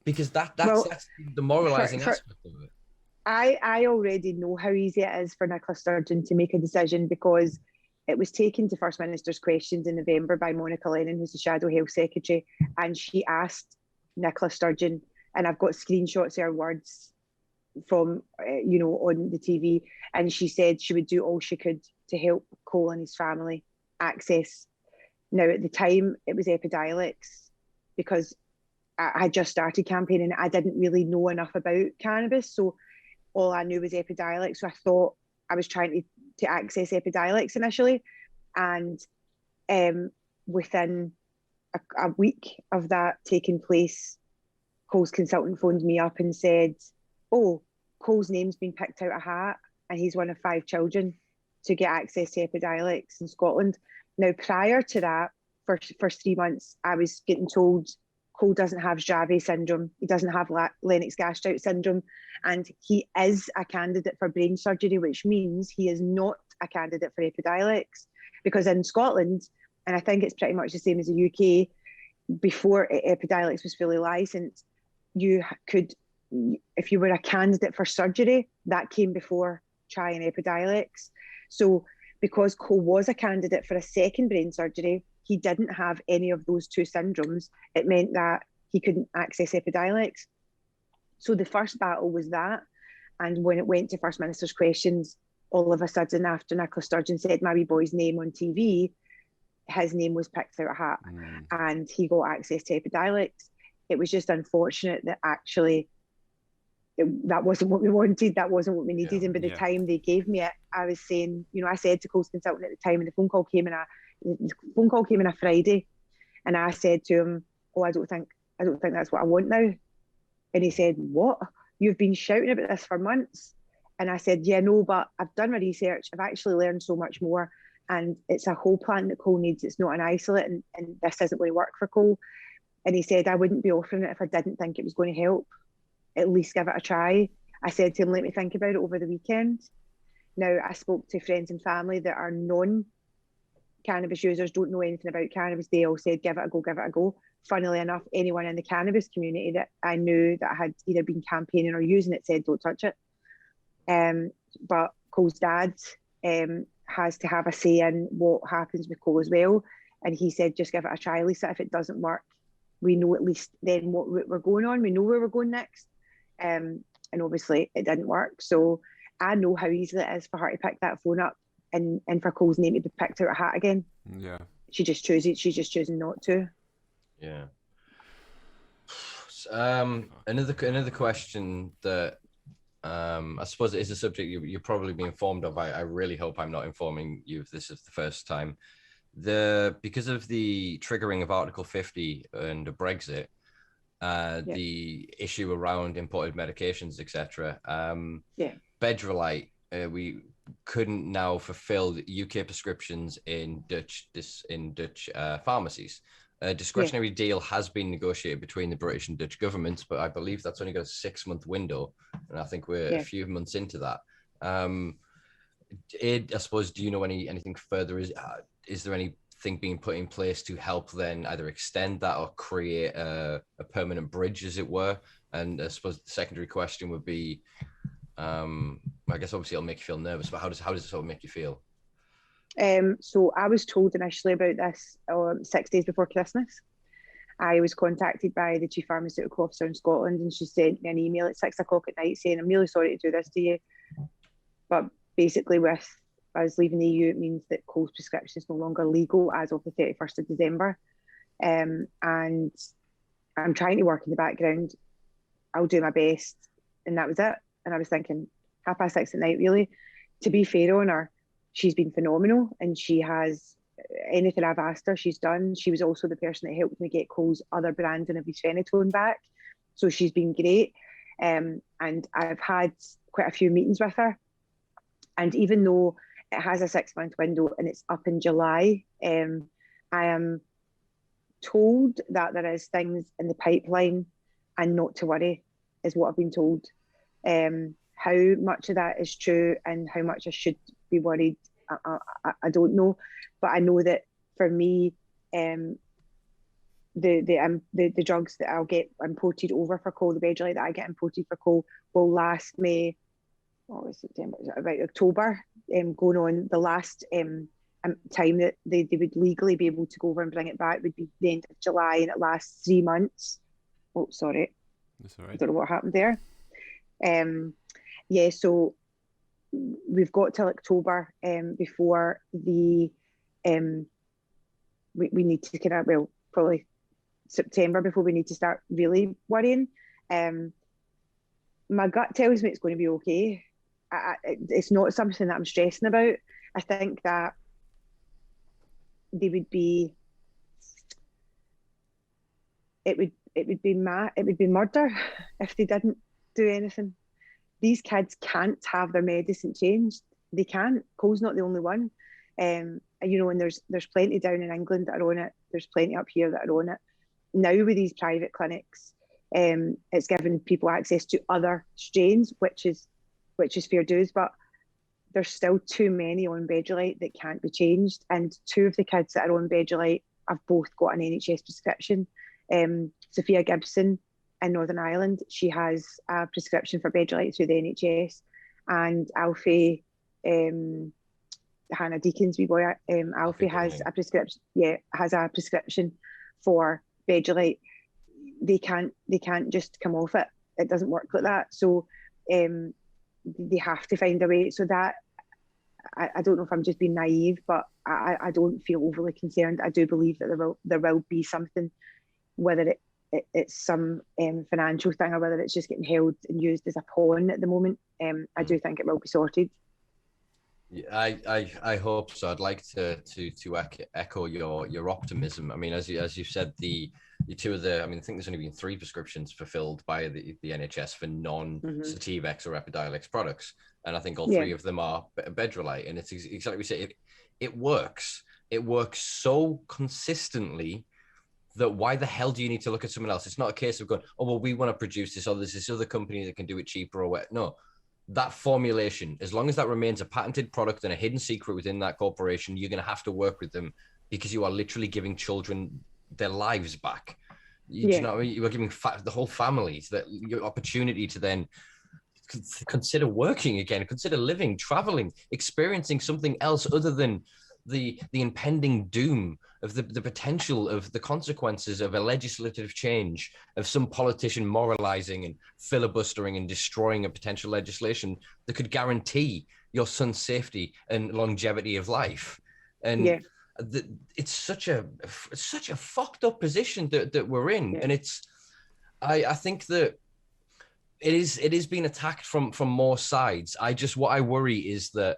because that's the demoralizing aspect of it. I already know how easy it is for Nicola Sturgeon to make a decision, because it was taken to First Minister's questions in November by Monica Lennon, who's the Shadow Health Secretary, and she asked Nicola Sturgeon, and I've got screenshots of her words from, on the TV, and she said she would do all she could to help Cole and his family access. Now, at the time, it was Epidiolex, because I had just started campaigning. I didn't really know enough about cannabis, so all I knew was Epidiolex, so I thought I was trying to access Epidiolex initially, and within a week of that taking place, Cole's consultant phoned me up and said, oh, Cole's name's been picked out of a hat, and he's one of 5 children to get access to Epidiolex in Scotland. Now, prior to that, for 3 months, I was getting told Cole doesn't have Dravet syndrome. He doesn't have Lennox-Gastaut syndrome. And he is a candidate for brain surgery, which means he is not a candidate for Epidiolex. Because in Scotland, and I think it's pretty much the same as the UK, before Epidiolex was fully licensed, you could, if you were a candidate for surgery, that came before trying Epidiolex. So because Cole was a candidate for a second brain surgery, he didn't have any of those two syndromes. It meant that he couldn't access Epidiolex. So the first battle was that. And when it went to First Minister's questions, all of a sudden, after Nicola Sturgeon said my wee boy's name on TV, his name was picked out of a hat and he got access to Epidiolex. It was just unfortunate that actually that wasn't what we wanted, that wasn't what we needed. And by the time they gave me it, I was saying, you know, I said to Cole's consultant at the time, and the phone call came in a Friday, and I said to him, oh, I don't think that's what I want now. And he said, what? You've been shouting about this for months. And I said, yeah, no, but I've done my research. I've actually learned so much more. And it's a whole plant that Cole needs. It's not an isolate, and this isn't going to work for Cole. And he said, I wouldn't be offering it if I didn't think it was going to help. At least give it a try. I said to him, let me think about it over the weekend. Now, I spoke to friends and family that are non-cannabis users, don't know anything about cannabis. They all said, give it a go, give it a go. Funnily enough, anyone in the cannabis community that I knew that had either been campaigning or using it said, don't touch it. But Cole's dad has to have a say in what happens with Cole as well. And he said, just give it a try, Lisa. If it doesn't work, we know at least then what route we're going on. We know where we're going next. And obviously it didn't work. So I know how easy it is for her to pick that phone up and for Cole's name to be picked out of a hat again. Yeah. She's just choosing not to. Yeah. Another question that I suppose it is a subject you're probably being informed of. I really hope I'm not informing you if this is the first time. Because of the triggering of Article 50 and Brexit, the issue around imported medications, etc. Bedrolite, we couldn't now fulfill UK prescriptions in Dutch pharmacies. A discretionary deal has been negotiated between the British and Dutch governments, but I believe that's only got a 6-month window, and I think we're a few months into that. I suppose, do you know anything further? Is there anything being put in place to help then either extend that or create a permanent bridge, as it were? And I suppose the secondary question would be, I guess obviously it'll make you feel nervous, but how does it sort of make you feel? So I was told initially about this 6 days before Christmas. I was contacted by the Chief Pharmaceutical Officer in Scotland, and she sent me an email at 6 o'clock at night saying, I'm really sorry to do this to you, but basically with us leaving the EU, it means that Cole's prescription is no longer legal as of the 31st of December. And I'm trying to work in the background. I'll do my best. And that was it. And I was thinking, 6:30 at night, really? To be fair on her, she's been phenomenal, and she has anything I've asked her, she's done. She was also the person that helped me get Cole's other branding of his phenotone back. So she's been great. And I've had quite a few meetings with her. And even though it has a 6-month window and it's up in July, I am told that there is things in the pipeline and not to worry, is what I've been told. How much of that is true and how much I should be worried, I don't know. But I know that for me, the drugs that I'll get imported over for Cole, the Bedrolite that I get imported for Cole, will last me, September, about October, going on. The last time that they would legally be able to go over and bring it back would be the end of July, and it lasts 3 months. Oh, sorry. That's all right. I don't know what happened there. So we've got till October before we need to probably September before we need to start really worrying. My gut tells me it's going to be okay. It's not something that I'm stressing about. I think that it would be murder if they didn't do anything. These kids can't have their medicine changed. They can't. Cole's not the only one. And there's plenty down in England that are on it. There's plenty up here that are on it. now with these private clinics, it's given people access to other strains, which is fair dues, but there's still too many on Bedrolite that can't be changed. And 2 of the kids that are on Bedrolite have both got an NHS prescription. Sophia Gibson in Northern Ireland, she has a prescription for Bedrolite through the NHS, and Alfie, Hannah Deacon's wee boy, Alfie has a prescription. Yeah, has a prescription for Bedrolite. They can't just come off it. It doesn't work like that. So they have to find a way. So that I don't know if I'm just being naive, but I don't feel overly concerned. I do believe that there will be something, whether it's some financial thing or whether it's just getting held and used as a pawn at the moment. I do think it will be sorted. Yeah, I hope so. I'd like to echo your optimism. I mean, as you said, the 2 of the, I mean, I think there's only been 3 prescriptions fulfilled by the NHS for non-Sativex or Epidiolex products, and I think all 3 of them are Bedrolite. And it's exactly what we say. It works. It works so consistently that why the hell do you need to look at someone else? It's not a case of going, oh well, we want to produce this, or there's this other company that can do it cheaper or what. No. That formulation, as long as that remains a patented product and a hidden secret within that corporation, you're going to have to work with them, because you are literally giving children their lives back. You know what I mean? You are giving the whole families your opportunity to then consider working again, consider living, traveling, experiencing something else other than the impending doom of the potential of the consequences of a legislative change, of some politician moralizing and filibustering and destroying a potential legislation that could guarantee your son's safety and longevity of life. And it's such a fucked up position that we're in. And I think that it is being attacked from more sides. What I worry is that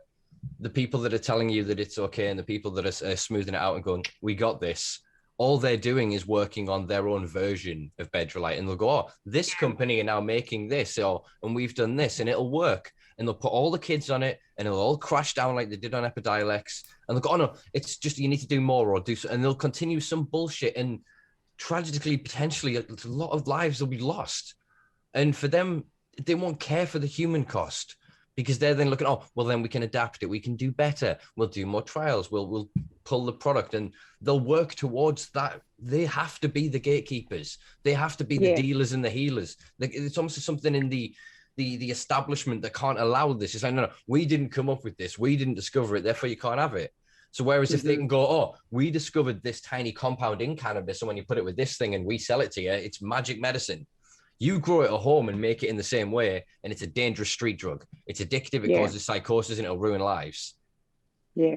the people that are telling you that it's okay and the people that are smoothing it out and going, we got this, all they're doing is working on their own version of Bedrolite, and they'll go, oh, this company are now making this, and we've done this, and it'll work, and they'll put all the kids on it, and it'll all crash down like they did on Epidiolex, and they'll go, oh no, it's just you need to do more or do so, and they'll continue some bullshit, and tragically, potentially, a lot of lives will be lost, and for them, they won't care for the human cost. Because they're then looking, oh, well, then we can adapt it. We can do better. We'll do more trials. We'll pull the product, and they'll work towards that. They have to be the gatekeepers. They have to be the dealers and the healers. It's almost something in the establishment that can't allow this. It's like, no, we didn't come up with this. We didn't discover it. Therefore, you can't have it. So whereas if they can go, oh, we discovered this tiny compound in cannabis, and when you put it with this thing and we sell it to you, it's magic medicine. You grow it at home and make it in the same way, and it's a dangerous street drug. It's addictive. It causes psychosis, and it'll ruin lives. Yeah,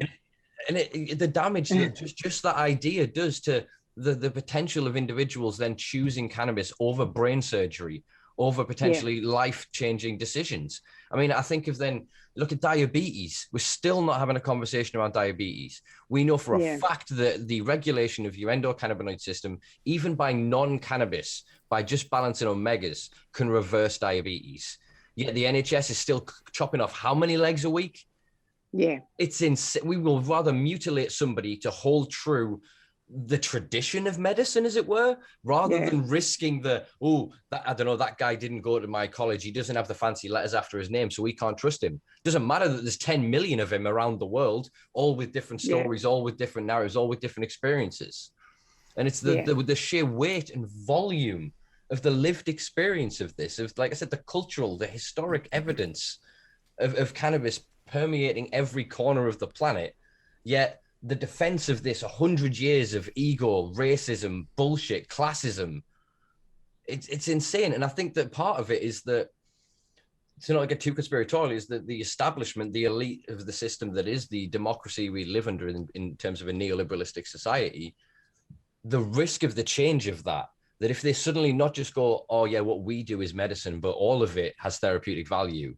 and the damage that just that idea does to the potential of individuals then choosing cannabis over brain surgery, over potentially life-changing decisions. I mean, I think look at diabetes. We're still not having a conversation around diabetes. We know for a fact that the regulation of your endocannabinoid system, even by non-cannabis, by just balancing omegas, can reverse diabetes. Yet the NHS is still chopping off how many legs a week? Yeah. It's insane. We will rather mutilate somebody to hold true the tradition of medicine, as it were, rather than risking I don't know, that guy didn't go to my college. He doesn't have the fancy letters after his name, so we can't trust him. Doesn't matter that there's 10 million of him around the world, all with different stories, all with different narratives, all with different experiences. And it's the sheer weight and volume of the lived experience of this, of, like I said, the cultural, the historic evidence of cannabis permeating every corner of the planet. Yet the defense of this 100 years of ego, racism, bullshit, classism, it's insane. And I think that part of it is that, to not get too conspiratorial, is that the establishment, the elite of the system that is the democracy we live under in terms of a neoliberalistic society, the risk of the change of that if they suddenly not just go, oh yeah, what we do is medicine, but all of it has therapeutic value,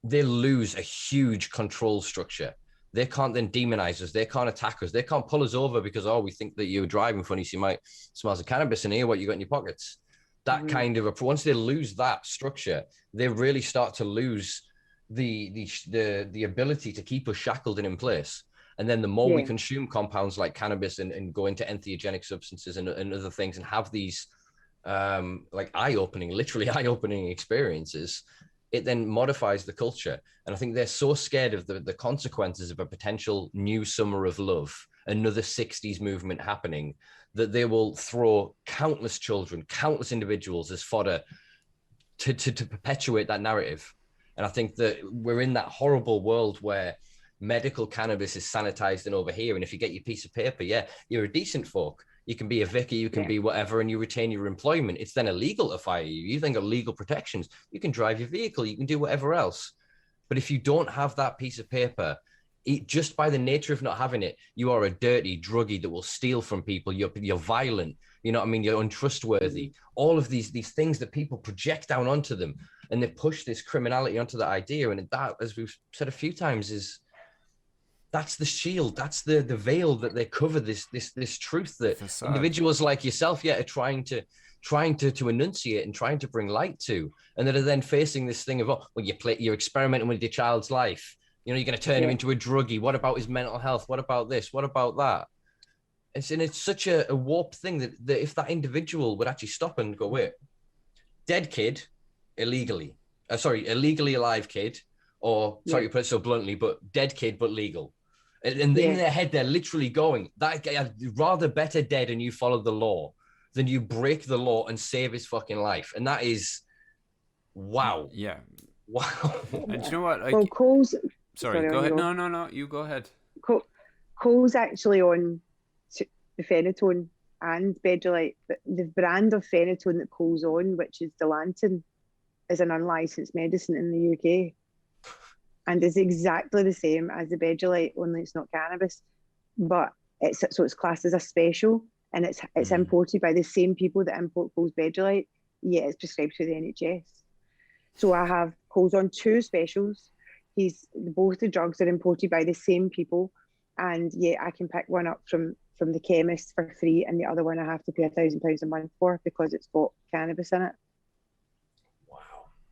they lose a huge control structure. They can't then demonize us. They can't attack us. They can't pull us over because, oh, we think that you're driving funny, so you might smell some cannabis and hear what you got in your pockets. That kind of once they lose that structure, they really start to lose the ability to keep us shackled and in place. And then the more we Yeah. consume compounds like cannabis and go into entheogenic substances and other things and have these like literally eye-opening experiences, it then modifies the culture. And I think they're so scared of the consequences of a potential new summer of love, another 60s movement happening, that they will throw countless children, countless individuals as fodder to perpetuate that narrative. And I think that we're in that horrible world where medical cannabis is sanitized and over here. And if you get your piece of paper, yeah, you're a decent folk. You can be a vicar, you can be whatever, and you retain your employment. It's then illegal to fire you. You've then got legal protections. You can drive your vehicle. You can do whatever else. But if you don't have that piece of paper, just by the nature of not having it, you are a dirty druggie that will steal from people. You're violent. You know what I mean? You're untrustworthy. All of these things that people project down onto them, and they push this criminality onto the idea. And that, as we've said a few times, that's the shield, that's the veil that they cover this truth that individuals like yourself, are trying to enunciate and trying to bring light to, and that are then facing this thing of, oh, well, you're experimenting with your child's life. You know, you're going to turn him into a druggie. What about his mental health? What about this? What about that? It's such a warped thing that if that individual would actually stop and go, wait, dead kid, illegally alive kid, or sorry to put it so bluntly, but dead kid, but legal. And in their head, they're literally going, that guy, I'd rather better dead and you follow the law than you break the law and save his fucking life. And that is, wow. Yeah. Wow. And do you know what? Well, Cole's... Sorry, go ahead. No, you go ahead. Cole's actually on the phenatone and Bedrolite, but the brand of phenatone that Cole's on, which is Delanton, is an unlicensed medicine in the UK. And is exactly the same as the Bedrolite, only it's not cannabis. But it's classed as a special, and it's imported by the same people that import Cole's Bedrolite, yet it's prescribed through the NHS. So I have Cole's on 2 specials. Both the drugs are imported by the same people, and yet I can pick one up from the chemist for free, and the other one I have to pay £1,000 a month for because it's got cannabis in it. Wow.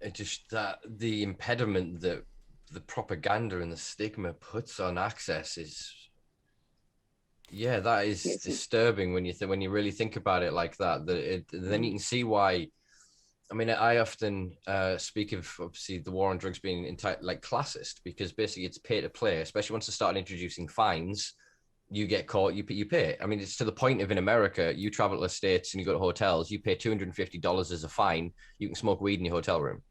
It just the impediment that the propaganda and the stigma puts on access is, that is disturbing when you really think about it like that. Then you can see why. I mean, I often speak of, obviously, the war on drugs being like classist, because basically it's pay to play, especially once they start introducing fines. You get caught, you pay. I mean, it's to the point of, in America, you travel to the States and you go to hotels, you pay $250 as a fine. You can smoke weed in your hotel room.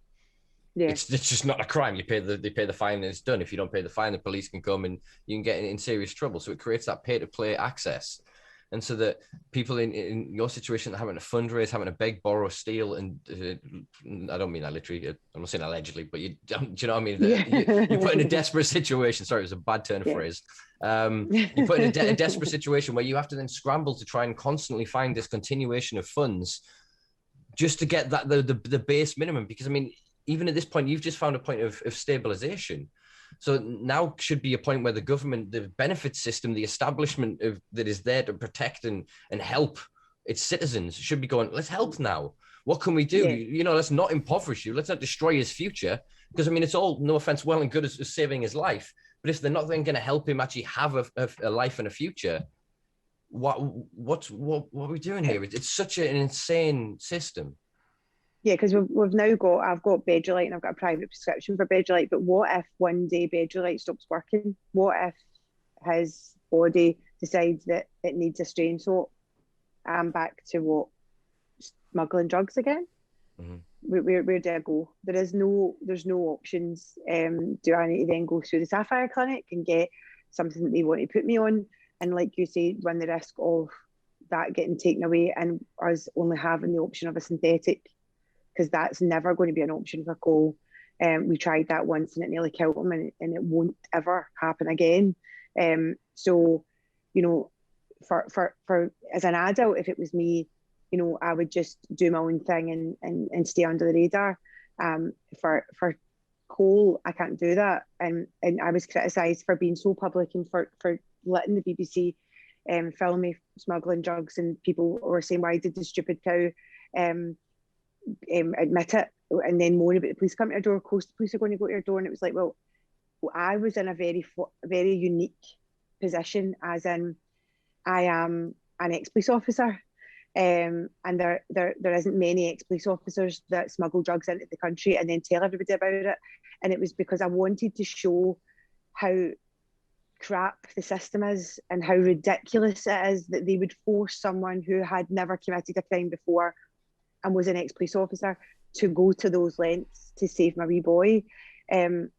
Yeah. It's just not a crime. They pay the fine and it's done. If you don't pay the fine, the police can come and you can get in serious trouble. So it creates that pay to play access. And so that people in your situation having to fundraise, having to beg, borrow, steal, and I don't mean that literally. I'm not saying allegedly, but do you know what I mean? You're put in a desperate situation. Sorry, it was a bad turn of phrase. You're put in a desperate situation where you have to then scramble to try and constantly find this continuation of funds just to get that the base minimum. Because I mean, even at this point, you've just found a point of stabilization. So now should be a point where the government, the benefit system, the establishment that is there to protect and help its citizens should be going, let's help now. What can we do? Let's not impoverish you. Let's not destroy his future. Because, I mean, it's all, no offense, well and good as saving his life. But if they're not then going to help him actually have a life and a future, what are we doing here? It's such an insane system. Yeah, because I've got Bedrolite and I've got a private prescription for Bedrolite, but what if one day Bedrolite stops working? What if his body decides that it needs a strain swap? I'm back to smuggling drugs again? Mm-hmm. Where do I go? There's no options. Do I need to then go through the Sapphire Clinic and get something that they want to put me on? And like you say, run the risk of that getting taken away and us only having the option of a synthetic, because that's never going to be an option for Cole. We tried that once and it nearly killed him, and it won't ever happen again. So, for as an adult, if it was me, I would just do my own thing and stay under the radar. For Cole, I can't do that. And I was criticised for being so public and for letting the BBC film me smuggling drugs, and people were saying, why did the stupid cow admit it and then moan about the police coming to your door? Of course the police are going to go to your door. And it was like, well, I was in a very, very unique position, as in I am an ex-police officer, and there isn't many ex-police officers that smuggle drugs into the country and then tell everybody about it. And it was because I wanted to show how crap the system is and how ridiculous it is that they would force someone who had never committed a crime before and was an ex-police officer to go to those lengths to save my wee boy. You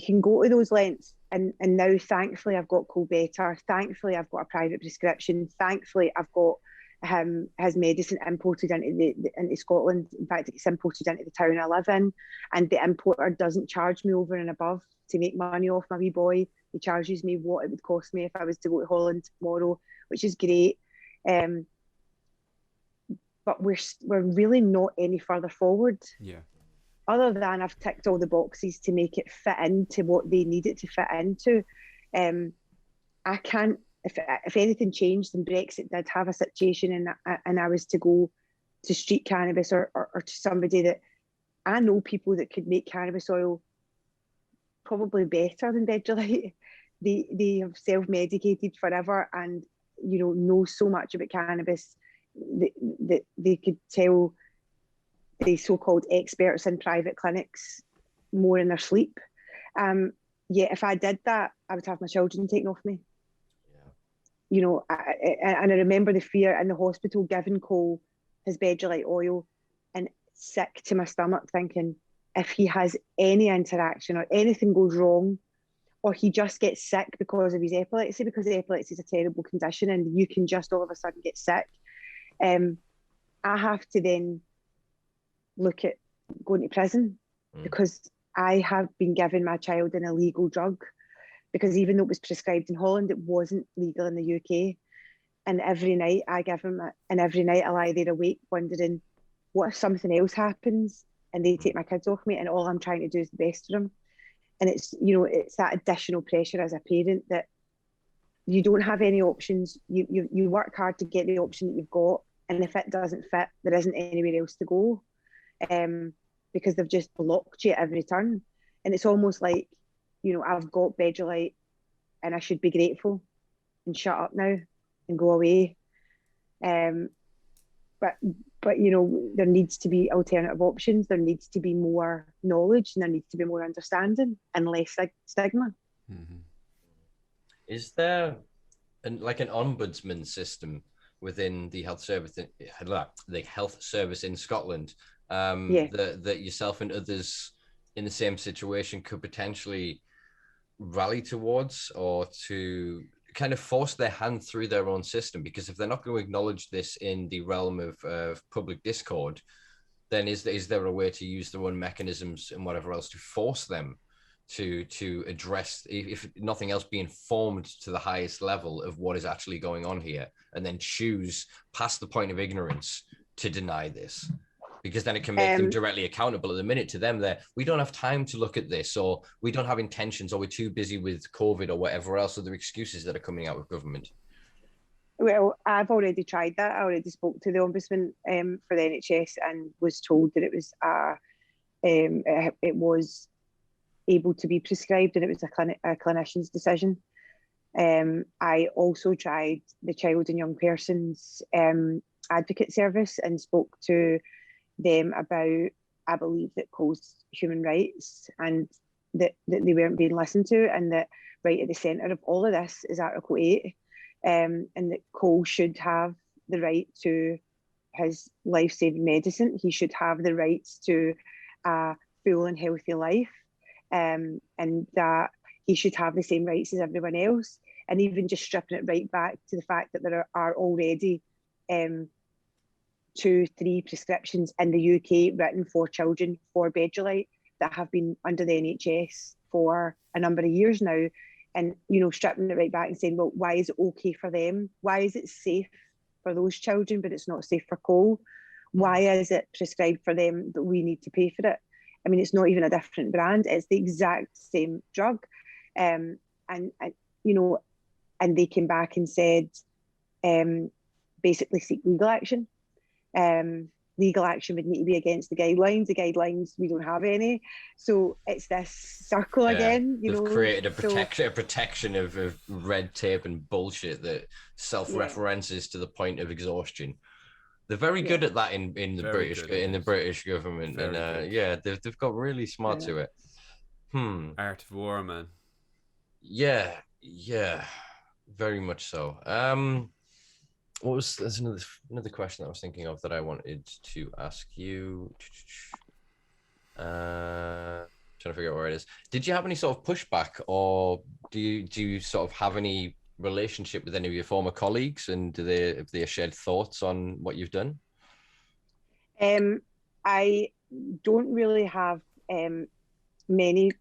can go to those lengths, and now thankfully I've got Cole better. Thankfully I've got a private prescription. Thankfully I've got his medicine imported into Scotland. In fact, it's imported into the town I live in, and the importer doesn't charge me over and above to make money off my wee boy. He charges me what it would cost me if I was to go to Holland tomorrow, which is great. But we're really not any further forward. Yeah. Other than I've ticked all the boxes to make it fit into what they need it to fit into. I can't, if anything changed and Brexit did have a situation and I was to go to street cannabis or to somebody that I know, people that could make cannabis oil probably better than Bedrolite. They have self-medicated forever and, know so much about cannabis that they could tell the so-called experts in private clinics more in their sleep. If I did that, I would have my children taken off me. Yeah. I remember the fear in the hospital giving Cole his Bedrolite oil and sick to my stomach thinking, if he has any interaction or anything goes wrong, or he just gets sick because of his epilepsy, because epilepsy is a terrible condition and you can just all of a sudden get sick, I have to then look at going to prison because I have been giving my child an illegal drug, because even though it was prescribed in Holland, it wasn't legal in the UK. And every night I give him it, and every night I lie there awake wondering, what if something else happens and they take my kids off me and all I'm trying to do is the best for them? And it's, it's that additional pressure as a parent that you don't have any options. You work hard to get the option that you've got, and if it doesn't fit, there isn't anywhere else to go. Because they've just blocked you at every turn. And it's almost like, I've got Bedrolite and I should be grateful and shut up now and go away. But there needs to be alternative options. There needs to be more knowledge and there needs to be more understanding and less stigma. Mm-hmm. Is there an ombudsman system within the health service in Scotland? That yourself and others in the same situation could potentially rally towards, or to kind of force their hand through their own system? Because if they're not going to acknowledge this in the realm of public discord, then is there a way to use their own mechanisms and whatever else to force them to address, if nothing else, be informed to the highest level of what is actually going on here, and then choose past the point of ignorance to deny this? Because then it can make them directly accountable. At the minute, to them, we don't have time to look at this, or we don't have intentions, or we're too busy with COVID or whatever else, other excuses that are coming out of government. Well, I've already tried that. I already spoke to the Ombudsman for the NHS and was told that it was able to be prescribed and it was a clinician's decision. I also tried the Child and Young Persons Advocate Service and spoke to them about, I believe, that Cole's human rights and that they weren't being listened to, and that right at the centre of all of this is Article 8, and that Cole should have the right to his life-saving medicine. He should have the rights to a full and healthy life, and that he should have the same rights as everyone else. And even just stripping it right back to the fact that there are already 2-3 prescriptions in the UK written for children for Bedrolite that have been under the NHS for a number of years now. And, stripping it right back and saying, well, why is it okay for them? Why is it safe for those children, but it's not safe for Cole? Why is it prescribed for them, but we need to pay for it? I mean, it's not even a different brand. It's the exact same drug. And they came back and said, basically seek legal action. legal action would need to be against the guidelines. The guidelines, we don't have any. So it's this circle again, you they've know. created a protection of red tape and bullshit that self-references to the point of exhaustion. They're very good at that in the British government, they've got really smart to it. Art of war, man. Yeah, very much so. There's another question that I was thinking of that I wanted to ask you. Trying to figure out where it is. Did you have any sort of pushback, or do you sort of have any relationship with any of your former colleagues, and have they shared thoughts on what you've done? I don't really have many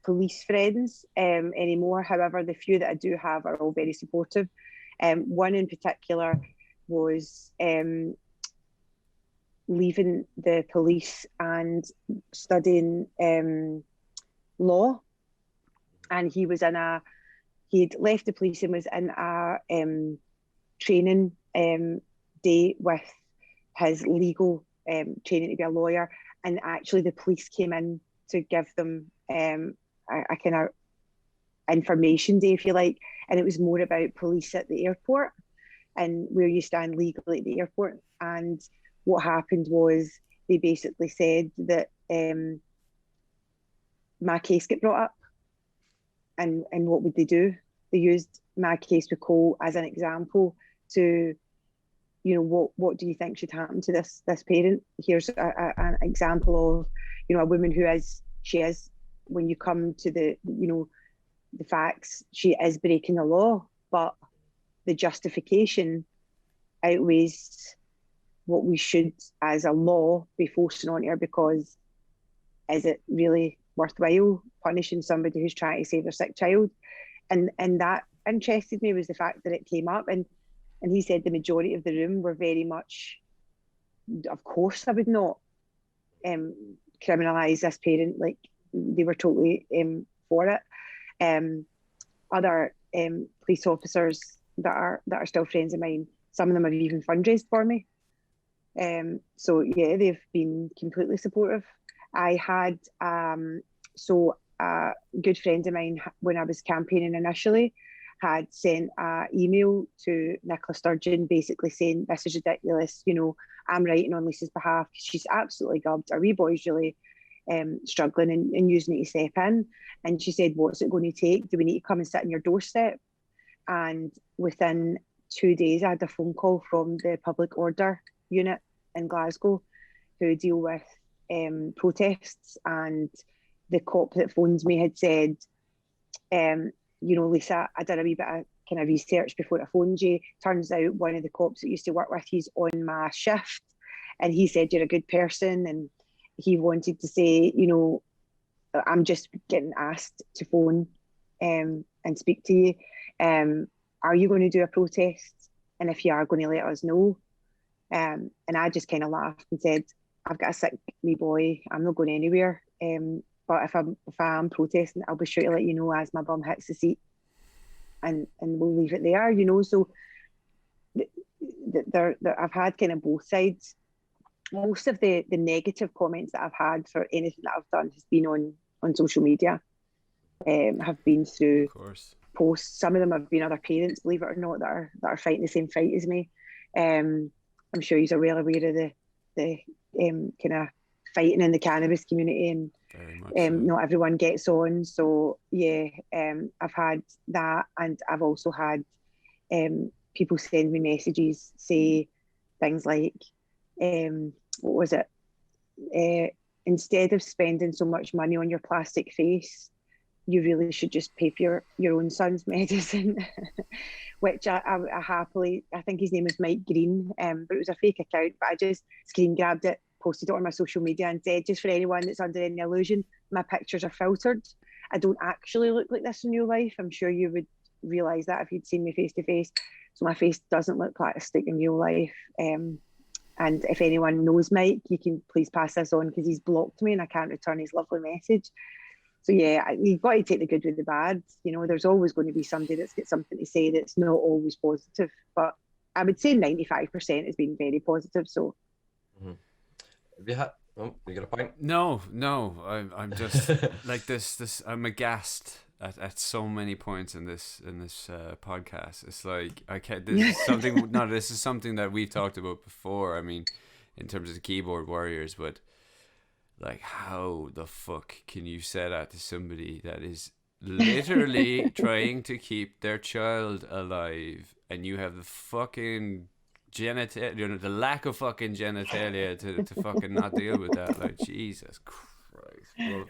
police friends anymore. However, the few that I do have are all very supportive. One in particular was leaving the police and studying law, and he'd left the police and was in a training day with his legal training to be a lawyer, and actually the police came in to give them a kind of information day, if you like, and it was more about police at the airport and where you stand legally at the airport. And what happened was they basically said that my case got brought up, and what would they do? They used my case with Cole as an example to, you know, what do you think should happen to this parent? Here's an example of, you know, a woman who is, when you come to the, you know, the facts, she is breaking the law, but the justification outweighs what we should, as a law, be forcing on her, because is it really worthwhile punishing somebody who's trying to save their sick child? And that interested me, was the fact that it came up, and he said the majority of the room were very much, of course I would not criminalise this parent, like they were totally for it. Other police officers that are still friends of mine, some of them have even fundraised for me. So yeah, they've been completely supportive. I had so a good friend of mine, when I was campaigning initially, had sent an email to Nicola Sturgeon basically saying, this is ridiculous, you know, I'm writing on Lisa's behalf, she's absolutely gubbed, our wee boy's really struggling and using it to step in. And she said, what's it going to take? Do we need to come and sit on your doorstep? And within 2 days, I had a phone call from the public order unit in Glasgow, who deal with protests. And the cop that phoned me had said, you know, Lisa, I did a wee bit of kind of research before I phoned you. Turns out one of the cops that used to work with you's on my shift, and he said you're a good person, and he wanted to say, you know, I'm just getting asked to phone and speak to you. Are you going to do a protest? And if you are, going to let us know. And I just kind of laughed and said, I've got a sick wee boy, I'm not going anywhere. But if I am protesting, I'll be sure to let you know as my bum hits the seat, and we'll leave it there, you know. So I've had kind of both sides. Most of the negative comments that I've had for anything that I've done has been on social media, have been through posts. Some of them have been other parents, believe it or not, that are fighting the same fight as me. I'm sure you're well aware of the kind of fighting in the cannabis community, and not everyone gets on. So yeah, I've had that, and I've also had people send me messages, say things like, what was it? Instead of spending so much money on your plastic face, you really should just pay for your own son's medicine. Which I happily, I think his name is Mike Green, but it was a fake account, but I just screen grabbed it, posted it on my social media and said, just for anyone that's under any illusion, my pictures are filtered. I don't actually look like this in real life. I'm sure you would realise that if you'd seen me face to face. So my face doesn't look like a stick in real life. And if anyone knows Mike, you can please pass this on, because he's blocked me and I can't return his lovely message. So yeah, you've got to take the good with the bad. You know, there's always going to be somebody that's got something to say that's not always positive. But I would say 95% has been very positive. So. Have you had? Oh, you got a point? No, I'm just like this. I'm aghast at so many points in this podcast. It's like I can't. This is something. No, this is something that we've talked about before. I mean, in terms of the keyboard warriors, but like, how the fuck can you say that to somebody that is literally trying to keep their child alive, and you have the fucking the lack of fucking genitalia to fucking not deal with that? Like, Jesus Christ.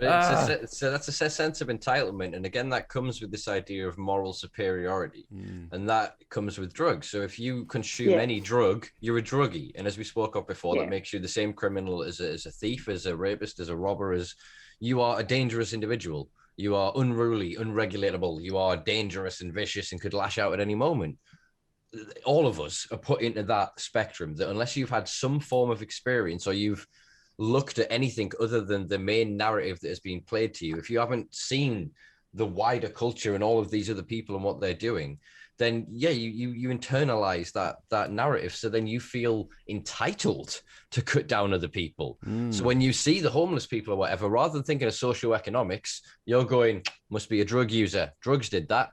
Well, So that's a sense of entitlement, and again, that comes with this idea of moral superiority, and that comes with drugs. So if you consume any drug, you're a druggie, and as we spoke of before, that makes you the same criminal as a thief, as a rapist, as a robber. As you are a dangerous individual. You are unruly, unregulatable. You are dangerous and vicious and could lash out at any moment. All of us are put into that spectrum, that unless you've had some form of experience or you've looked at anything other than the main narrative that has been played to you, if you haven't seen the wider culture and all of these other people and what they're doing, then you internalize that narrative. So then you feel entitled to cut down other people. So when you see the homeless people or whatever, rather than thinking of socioeconomics, you're going, must be a drug user. Drugs did that.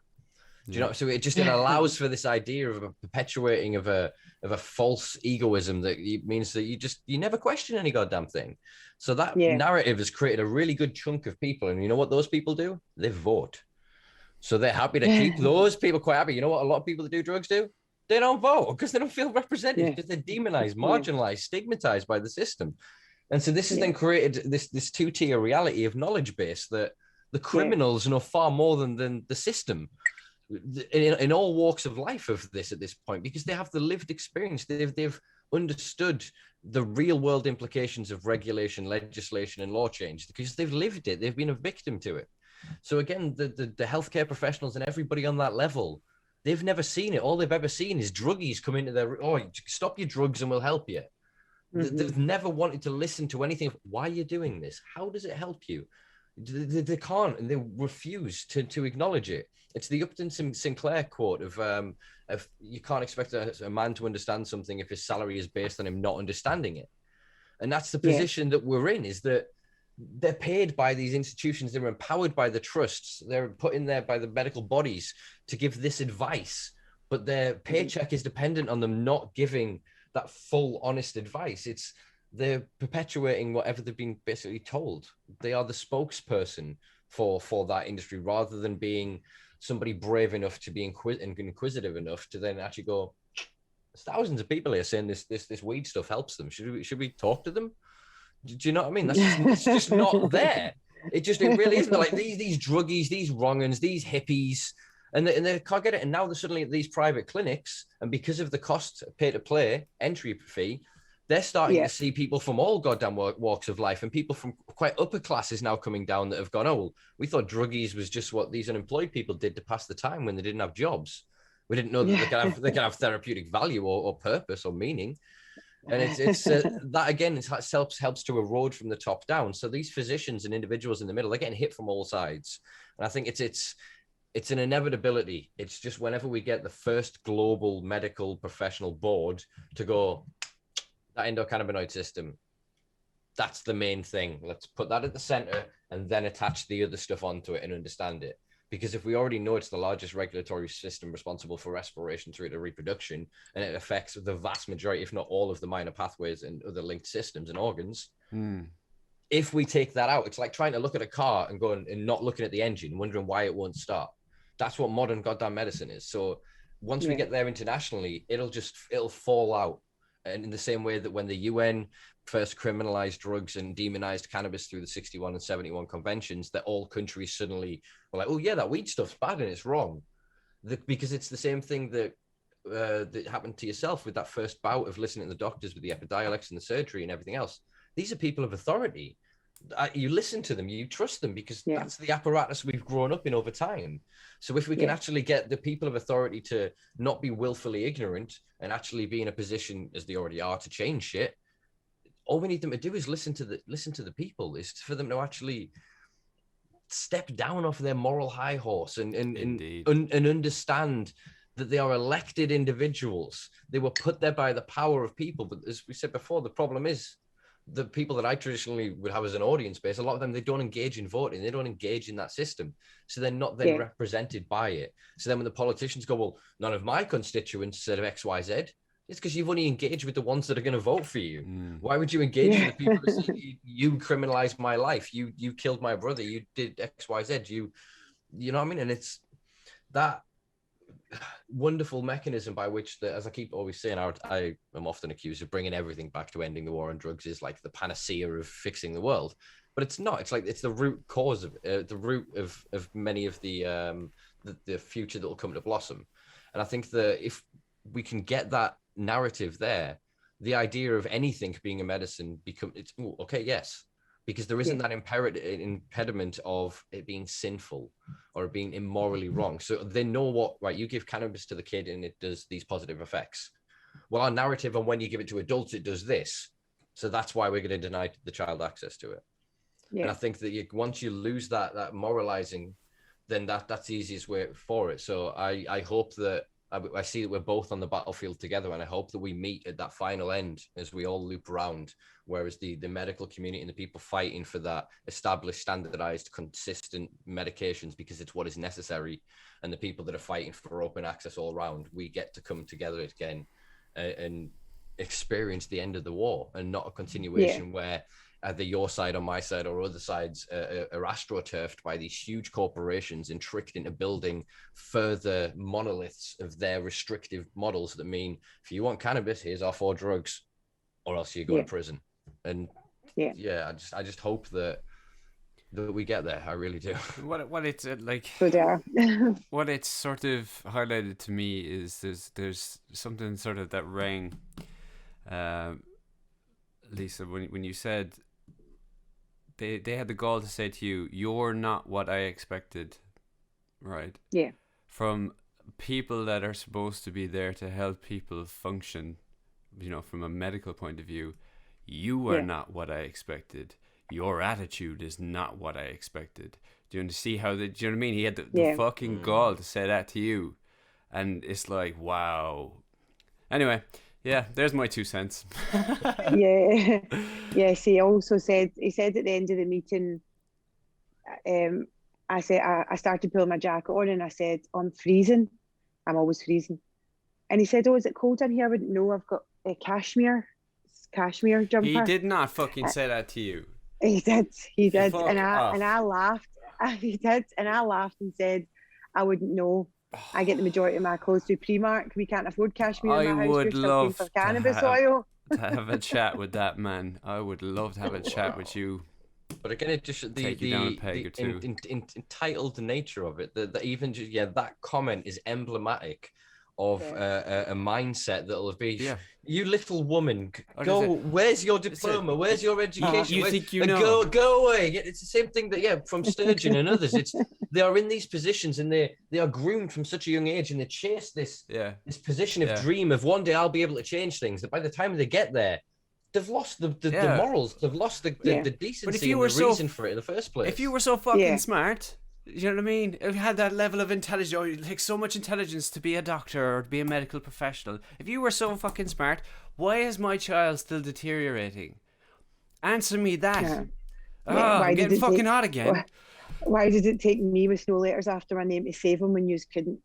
Do you know? So it allows for this idea of a perpetuating of a false egoism that means that you never question any goddamn thing. So that narrative has created a really good chunk of people, and you know what those people do? They vote. So they're happy to keep those people quite happy. You know what a lot of people that do drugs do? They don't vote because they don't feel represented, because they're demonized, marginalized, stigmatized by the system. And so this has then created this two-tier reality of knowledge base that the criminals know far more than the system. In all walks of life of this at this point, because they have the lived experience. They've understood the real world implications of regulation, legislation, and law change, because they've lived it. They've been a victim to it. So again, the healthcare professionals and everybody on that level, they've never seen it. All they've ever seen is druggies come into their, stop your drugs and we'll help you. They've never wanted to listen to anything. Why are you doing this? How does it help you? They can't, and they refuse to acknowledge it. It's the Upton Sinclair quote of you can't expect a man to understand something if his salary is based on him not understanding it. And that's the position that we're in, is that they're paid by these institutions. They're empowered by the trusts. They're put in there by the medical bodies to give this advice, but their paycheck is dependent on them not giving that full, honest advice. They're perpetuating whatever they've been basically told. They are the spokesperson for that industry, rather than being somebody brave enough to be inquisitive enough to then actually go, there's thousands of people here saying this weed stuff helps them. Should we talk to them? Do you know what I mean? That's just not there. It really isn't. Like these druggies, these wrong-uns, these hippies, and they can't get it. And now they're suddenly at these private clinics, and because of the cost, pay to play entry fee, they're starting to see people from all goddamn walks of life, and people from quite upper classes now coming down that have gone, oh, well, we thought druggies was just what these unemployed people did to pass the time when they didn't have jobs. We didn't know that they can have therapeutic value or purpose or meaning. And it's that again, it helps to erode from the top down. So these physicians and individuals in the middle, they're getting hit from all sides. And I think it's an inevitability. It's just whenever we get the first global medical professional board to go, that endocannabinoid system, that's the main thing. Let's put that at the center and then attach the other stuff onto it and understand it. Because if we already know it's the largest regulatory system responsible for respiration through to reproduction, and it affects the vast majority, if not all, of the minor pathways and other linked systems and organs, if we take that out, it's like trying to look at a car and going and not looking at the engine, wondering why it won't start. That's what modern goddamn medicine is. So once we get there internationally, it'll fall out. And in the same way that when the UN first criminalized drugs and demonized cannabis through the 61 and 71 conventions, that all countries suddenly were like, oh yeah, that weed stuff's bad and it's wrong. Because it's the same thing that happened to yourself with that first bout of listening to the doctors with the Epidiolex and the surgery and everything else. These are people of authority. You listen to them, you trust them, because that's the apparatus we've grown up in over time. So if we can actually get the people of authority to not be willfully ignorant and actually be in a position, as they already are, to change shit, all we need them to do is listen to the people, is for them to actually step down off their moral high horse and understand that they are elected individuals. They were put there by the power of people. But as we said before, the problem is the people that I traditionally would have as an audience base, a lot of them, they don't engage in voting. They don't engage in that system. So they're not then represented by it. So then when the politicians go, well, none of my constituents said of X, Y, Z, it's because you've only engaged with the ones that are going to vote for you. Why would you engage with the people who say, you criminalized my life, you killed my brother, you did X, Y, Z, you know what I mean? And it's that wonderful mechanism by which, as I keep always saying, I am often accused of bringing everything back to ending the war on drugs is like the panacea of fixing the world, but it's not. It's like it's the root cause of the root of many of the future that will come to blossom. And I think that if we can get that narrative there, the idea of anything being a medicine yes, because there isn't that impediment of it being sinful or being immorally wrong. So they know you give cannabis to the kid and it does these positive effects. Well, our narrative on when you give it to adults, it does this. So that's why we're going to deny the child access to it. Yeah. And I think that once you lose that moralizing, then that's the easiest way for it. So I hope that I see that we're both on the battlefield together, and I hope that we meet at that final end as we all loop around, whereas the medical community and the people fighting for that established, standardized, consistent medications because it's what is necessary, and the people that are fighting for open access all around, we get to come together again and experience the end of the war, and not a continuation where either your side or my side or other sides are astroturfed by these huge corporations and tricked into building further monoliths of their restrictive models that mean, if you want cannabis, here's our 4 drugs, or else you go to prison. And I just hope that we get there. I really do. What it's like. What it's sort of highlighted to me is there's something sort of that rang, Lisa, when you said they had the gall to say to you, "You're not what I expected," right? Yeah. From people that are supposed to be there to help people function, from a medical point of view, you are not what I expected. Your attitude is not what I expected. Do you see how do you know what I mean? He had the fucking gall to say that to you, and it's like, wow. Anyway. Yeah, there's my 2 cents. Yes, he also said at the end of the meeting, I said, I started pulling my jacket on and I said, I'm freezing. I'm always freezing. And he said, oh, is it cold in here? I wouldn't know. I've got a cashmere jumper. He did not fucking say that to you. He did. Fuck and off. I laughed. He did. And I laughed and said, I wouldn't know. I get the majority of my clothes through Primark. We can't afford cashmere in my house. Would love for cannabis oil. To have a chat with that man. I would love to have a chat with you. But again, it just the entitled nature of it. That comment is emblematic of a mindset that'll be, you little woman, go, where's your diploma? Where's your education? You think you know? Go away. It's the same thing that, from Sturgeon and others. They are in these positions and they are groomed from such a young age, and they chase this position of dream of one day I'll be able to change things, that by the time they get there, they've lost the morals, they've lost the decency and the reason for it in the first place. If you were so fucking smart, you know what I mean? If you had that level of intelligence, it takes so much intelligence to be a doctor or to be a medical professional. If you were so fucking smart, why is my child still deteriorating? Answer me that. I'm getting fucking hot again. Why did it take me with no letters after my name to save him when you couldn't?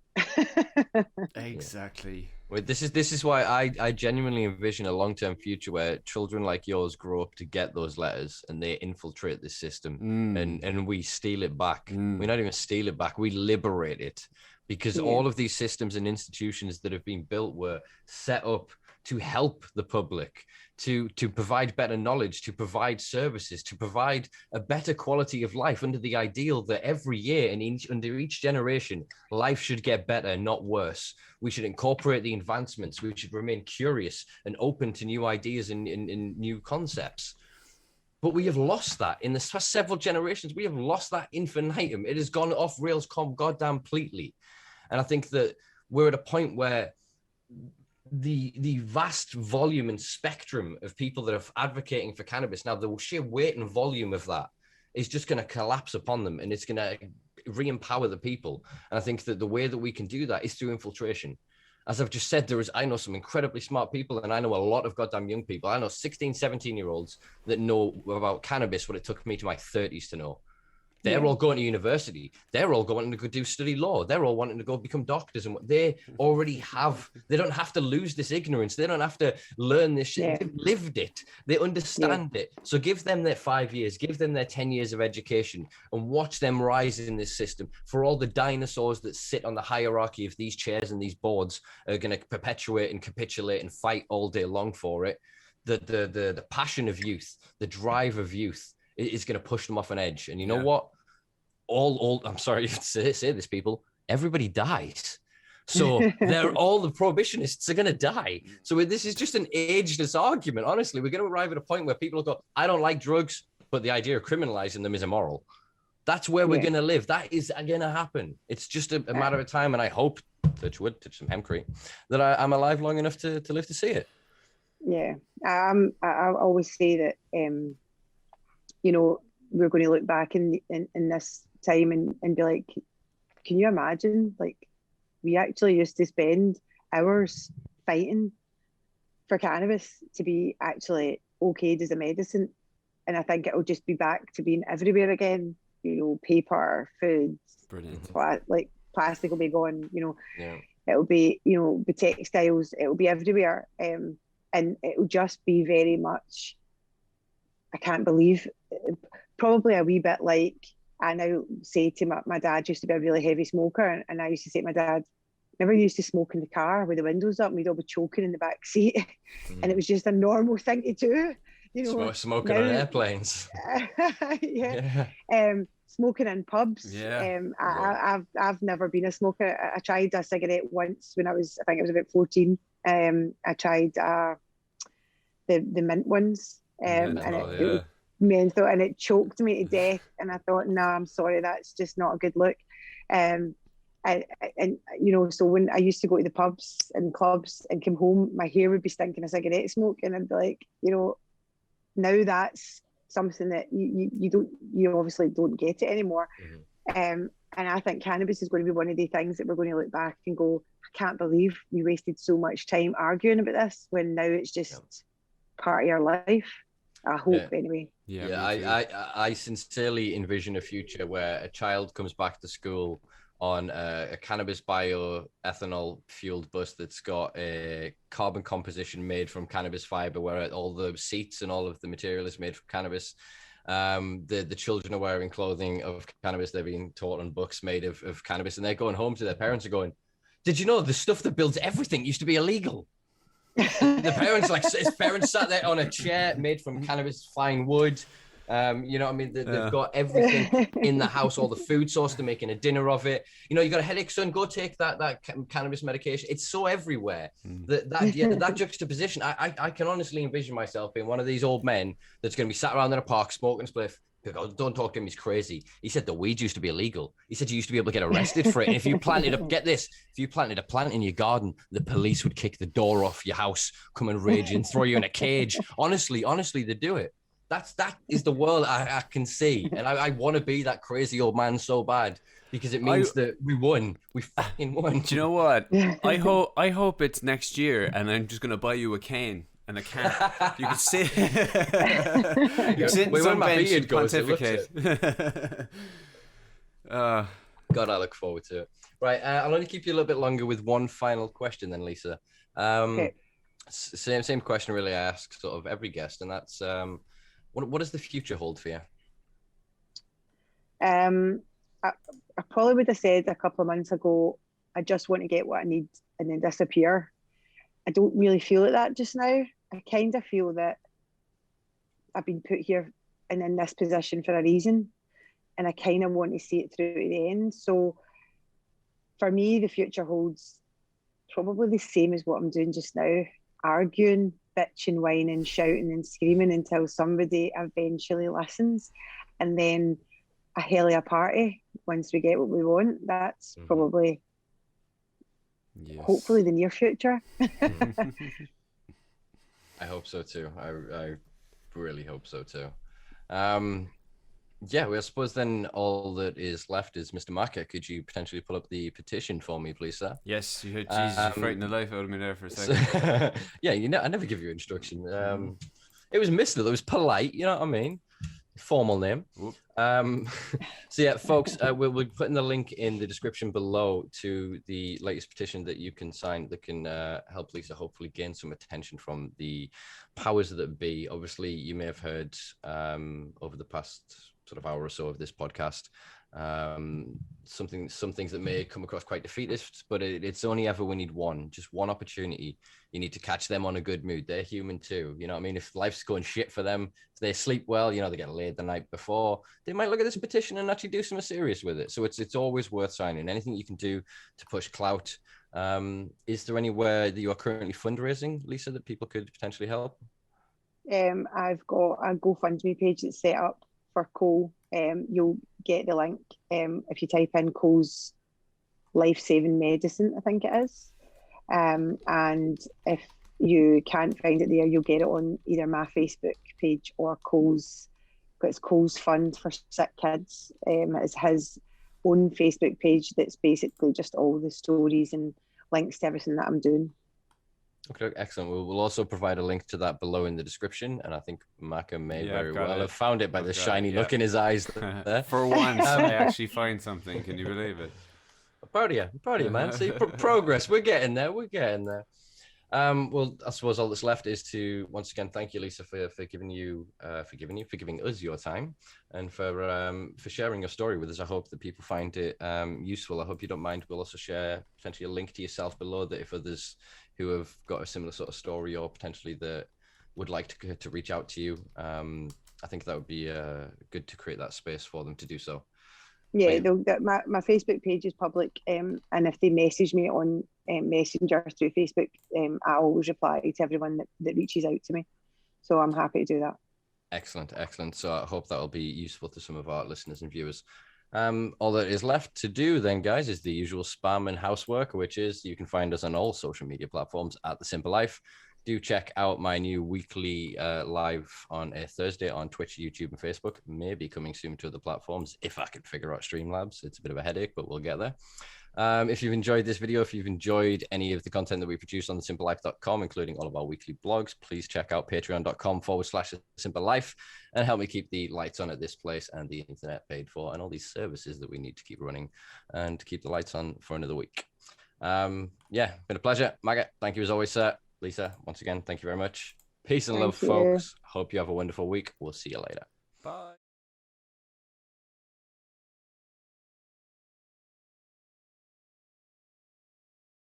Exactly. Well, this is why I genuinely envision a long-term future where children like yours grow up to get those letters and they infiltrate the system and we steal it back. We not even steal it back, we liberate it, because all of these systems and institutions that have been built were set up to help the public, to provide better knowledge, to provide services, to provide a better quality of life, under the ideal that every year and under each generation, life should get better, not worse. We should incorporate the advancements. We should remain curious and open to new ideas and new concepts. But we have lost that in the past several generations. We have lost that infinitum. It has gone off rails goddamn completely. And I think that we're at a point where the vast volume and spectrum of people that are advocating for cannabis now, the sheer weight and volume of that is just going to collapse upon them, and it's going to re-empower the people. And I think that the way that we can do that is through infiltration. As I've just said, I know some incredibly smart people, and I know a lot of goddamn young people. I know 16, 17-year-olds that know about cannabis what it took me to my 30s to know. They're all going to university. They're all going to go study law. They're all wanting to go become doctors. And they already have, they don't have to lose this ignorance. They don't have to learn this shit. Yeah. They've lived it. They understand it. So give them their 5 years, give them their 10 years of education, and watch them rise in this system. For all the dinosaurs that sit on the hierarchy of these chairs and these boards are going to perpetuate and capitulate and fight all day long for it. The passion of youth, the drive of youth is going to push them off an edge. And you know what? I'm sorry to say this, people, everybody dies. So all the prohibitionists are going to die. So this is just an ageless argument. Honestly, we're going to arrive at a point where people will go, I don't like drugs, but the idea of criminalizing them is immoral. That's where we're going to live. That is going to happen. It's just a matter of time. And I hope, touch some hempcrete, that I'm alive long enough to live to see it. Yeah. I always say that, we're going to look back in this time and be like, can you imagine? Like, we actually used to spend hours fighting for cannabis to be actually okayed as a medicine. And I think it'll just be back to being everywhere again. Paper, foods, like plastic will be gone, It'll be, the textiles, it'll be everywhere. And it'll just be very much, I can't believe, probably a wee bit like, I now say to my dad used to be a really heavy smoker, and I used to say to my dad, never used to smoke in the car with the windows up, and we'd all be choking in the back seat. And it was just a normal thing to do. Smoking on airplanes. Smoking in pubs. I've never been a smoker. I tried a cigarette once when I think I was about 14. I tried the mint ones. And it was menthol, and it choked me to death. And I thought, no, I'm sorry, that's just not a good look. So when I used to go to the pubs and clubs and come home, my hair would be stinking of cigarette smoke, and I'd be like, now that's something that you obviously don't get it anymore. And I think cannabis is going to be one of the things that we're going to look back and go, I can't believe we wasted so much time arguing about this when now it's just part of your life. I hope anyway. I sincerely envision a future where a child comes back to school on a cannabis bioethanol fueled bus that's got a carbon composition made from cannabis fiber, where all the seats and all of the material is made from cannabis. The children are wearing clothing of cannabis. They're being taught on books made of cannabis, and they're going home to their parents and going, did you know the stuff that builds everything used to be illegal? The parents, his parents sat there on a chair made from cannabis fine wood. You know what I mean? They've got everything in the house, all the food source, they're making a dinner of it. You got a headache, son, go take that cannabis medication. It's so everywhere. That juxtaposition, I can honestly envision myself being one of these old men that's going to be sat around in a park smoking spliff. Oh, don't talk to him, he's crazy. He said the weed used to be illegal. He said you used to be able to get arrested for it. And if you planted a plant in your garden, the police would kick the door off your house, come and rage and throw you in a cage. Honestly, they do it. That is the world I can see. And I want to be that crazy old man so bad, because it means that we won. We fucking won. Do you know what? I hope it's next year, and I'm just going to buy you a cane. And a can. You can sit. You can sit in some bench and pontificate. God, I look forward to it. Right, I'll only keep you a little bit longer with one final question, then, Lisa. Okay. Same question, really. I ask sort of every guest, and that's what does the future hold for you? I probably would have said a couple of months ago, I just want to get what I need and then disappear. I don't really feel like that just now. I kind of feel that I've been put here and in this position for a reason, and I kind of want to see it through to the end. So for me, the future holds probably the same as what I'm doing just now, arguing, bitching, whining, shouting and screaming until somebody eventually listens, and then a hell of a party once we get what we want. That's probably... Yes. Hopefully the near future. I hope so too. I really hope so too. Yeah, well, I suppose then all that is left is Mr. Maka. Could you potentially pull up the petition for me, please, sir? Yes, Jesus, you frightened the life out of me there for a So, second. yeah, I never give you instruction. It was Mr. That was polite, you know what I mean? Formal name. Whoop. So yeah, folks, we'll be putting the link in the description below to the latest petition that you can sign that can help Lisa hopefully gain some attention from the powers that be. Obviously, you may have heard over the past sort of hour or so of this podcast some things that may come across quite defeatist, but it's only ever we need just one opportunity. You need to catch them on a good mood. They're human too, you know what I mean? If life's going shit for them, if they sleep well, you know, they get laid the night before, they might look at this petition and actually do something serious with it. So it's always worth signing. Anything you can do to push clout. Is there anywhere that you are currently fundraising, Lisa, that people could potentially help? I've got a GoFundMe page that's set up for Cole. You'll get the link if you type in Cole's life-saving medicine, I think it is. And if you can't find it there, you'll get it on either my Facebook page or Cole's. It's Cole's Fund for Sick Kids. It's his own Facebook page that's basically just all the stories and links to everything that I'm doing. Okay, excellent. We'll also provide a link to that below in the description, and I think Maka may very well have found it by the shiny look in his eyes there. For once, I actually find something. Can you believe it? I'm proud of you, man. See, progress. We're getting there. Well, I suppose all that's left is to once again thank you, Lisa, for giving us your time, and for sharing your story with us. I hope that people find it useful. I hope you don't mind. We'll also share potentially a link to yourself below that if others who have got a similar sort of story or potentially that would like to reach out to you, I think that would be good to create that space for them to do so. Yeah, my Facebook page is public, and if they message me on Messenger through Facebook, I always reply to everyone that reaches out to me. So I'm happy to do that. Excellent. So I hope that will be useful to some of our listeners and viewers. All that is left to do then, guys, is the usual spam and housework, which is you can find us on all social media platforms at The Simpa Life. Do check out my new weekly live on a Thursday on Twitch, YouTube, and Facebook. Maybe coming soon to other platforms if I can figure out Streamlabs. It's a bit of a headache, but we'll get there. If you've enjoyed this video, if you've enjoyed any of the content that we produce on thesimpalife.com, including all of our weekly blogs, please check out patreon.com/thesimpalife and help me keep the lights on at this place and the internet paid for and all these services that we need to keep running and to keep the lights on for another week. Been a pleasure. Maggot, thank you as always, sir. Lisa, once again, thank you very much. Peace and love, folks. Hope you have a wonderful week. We'll see you later.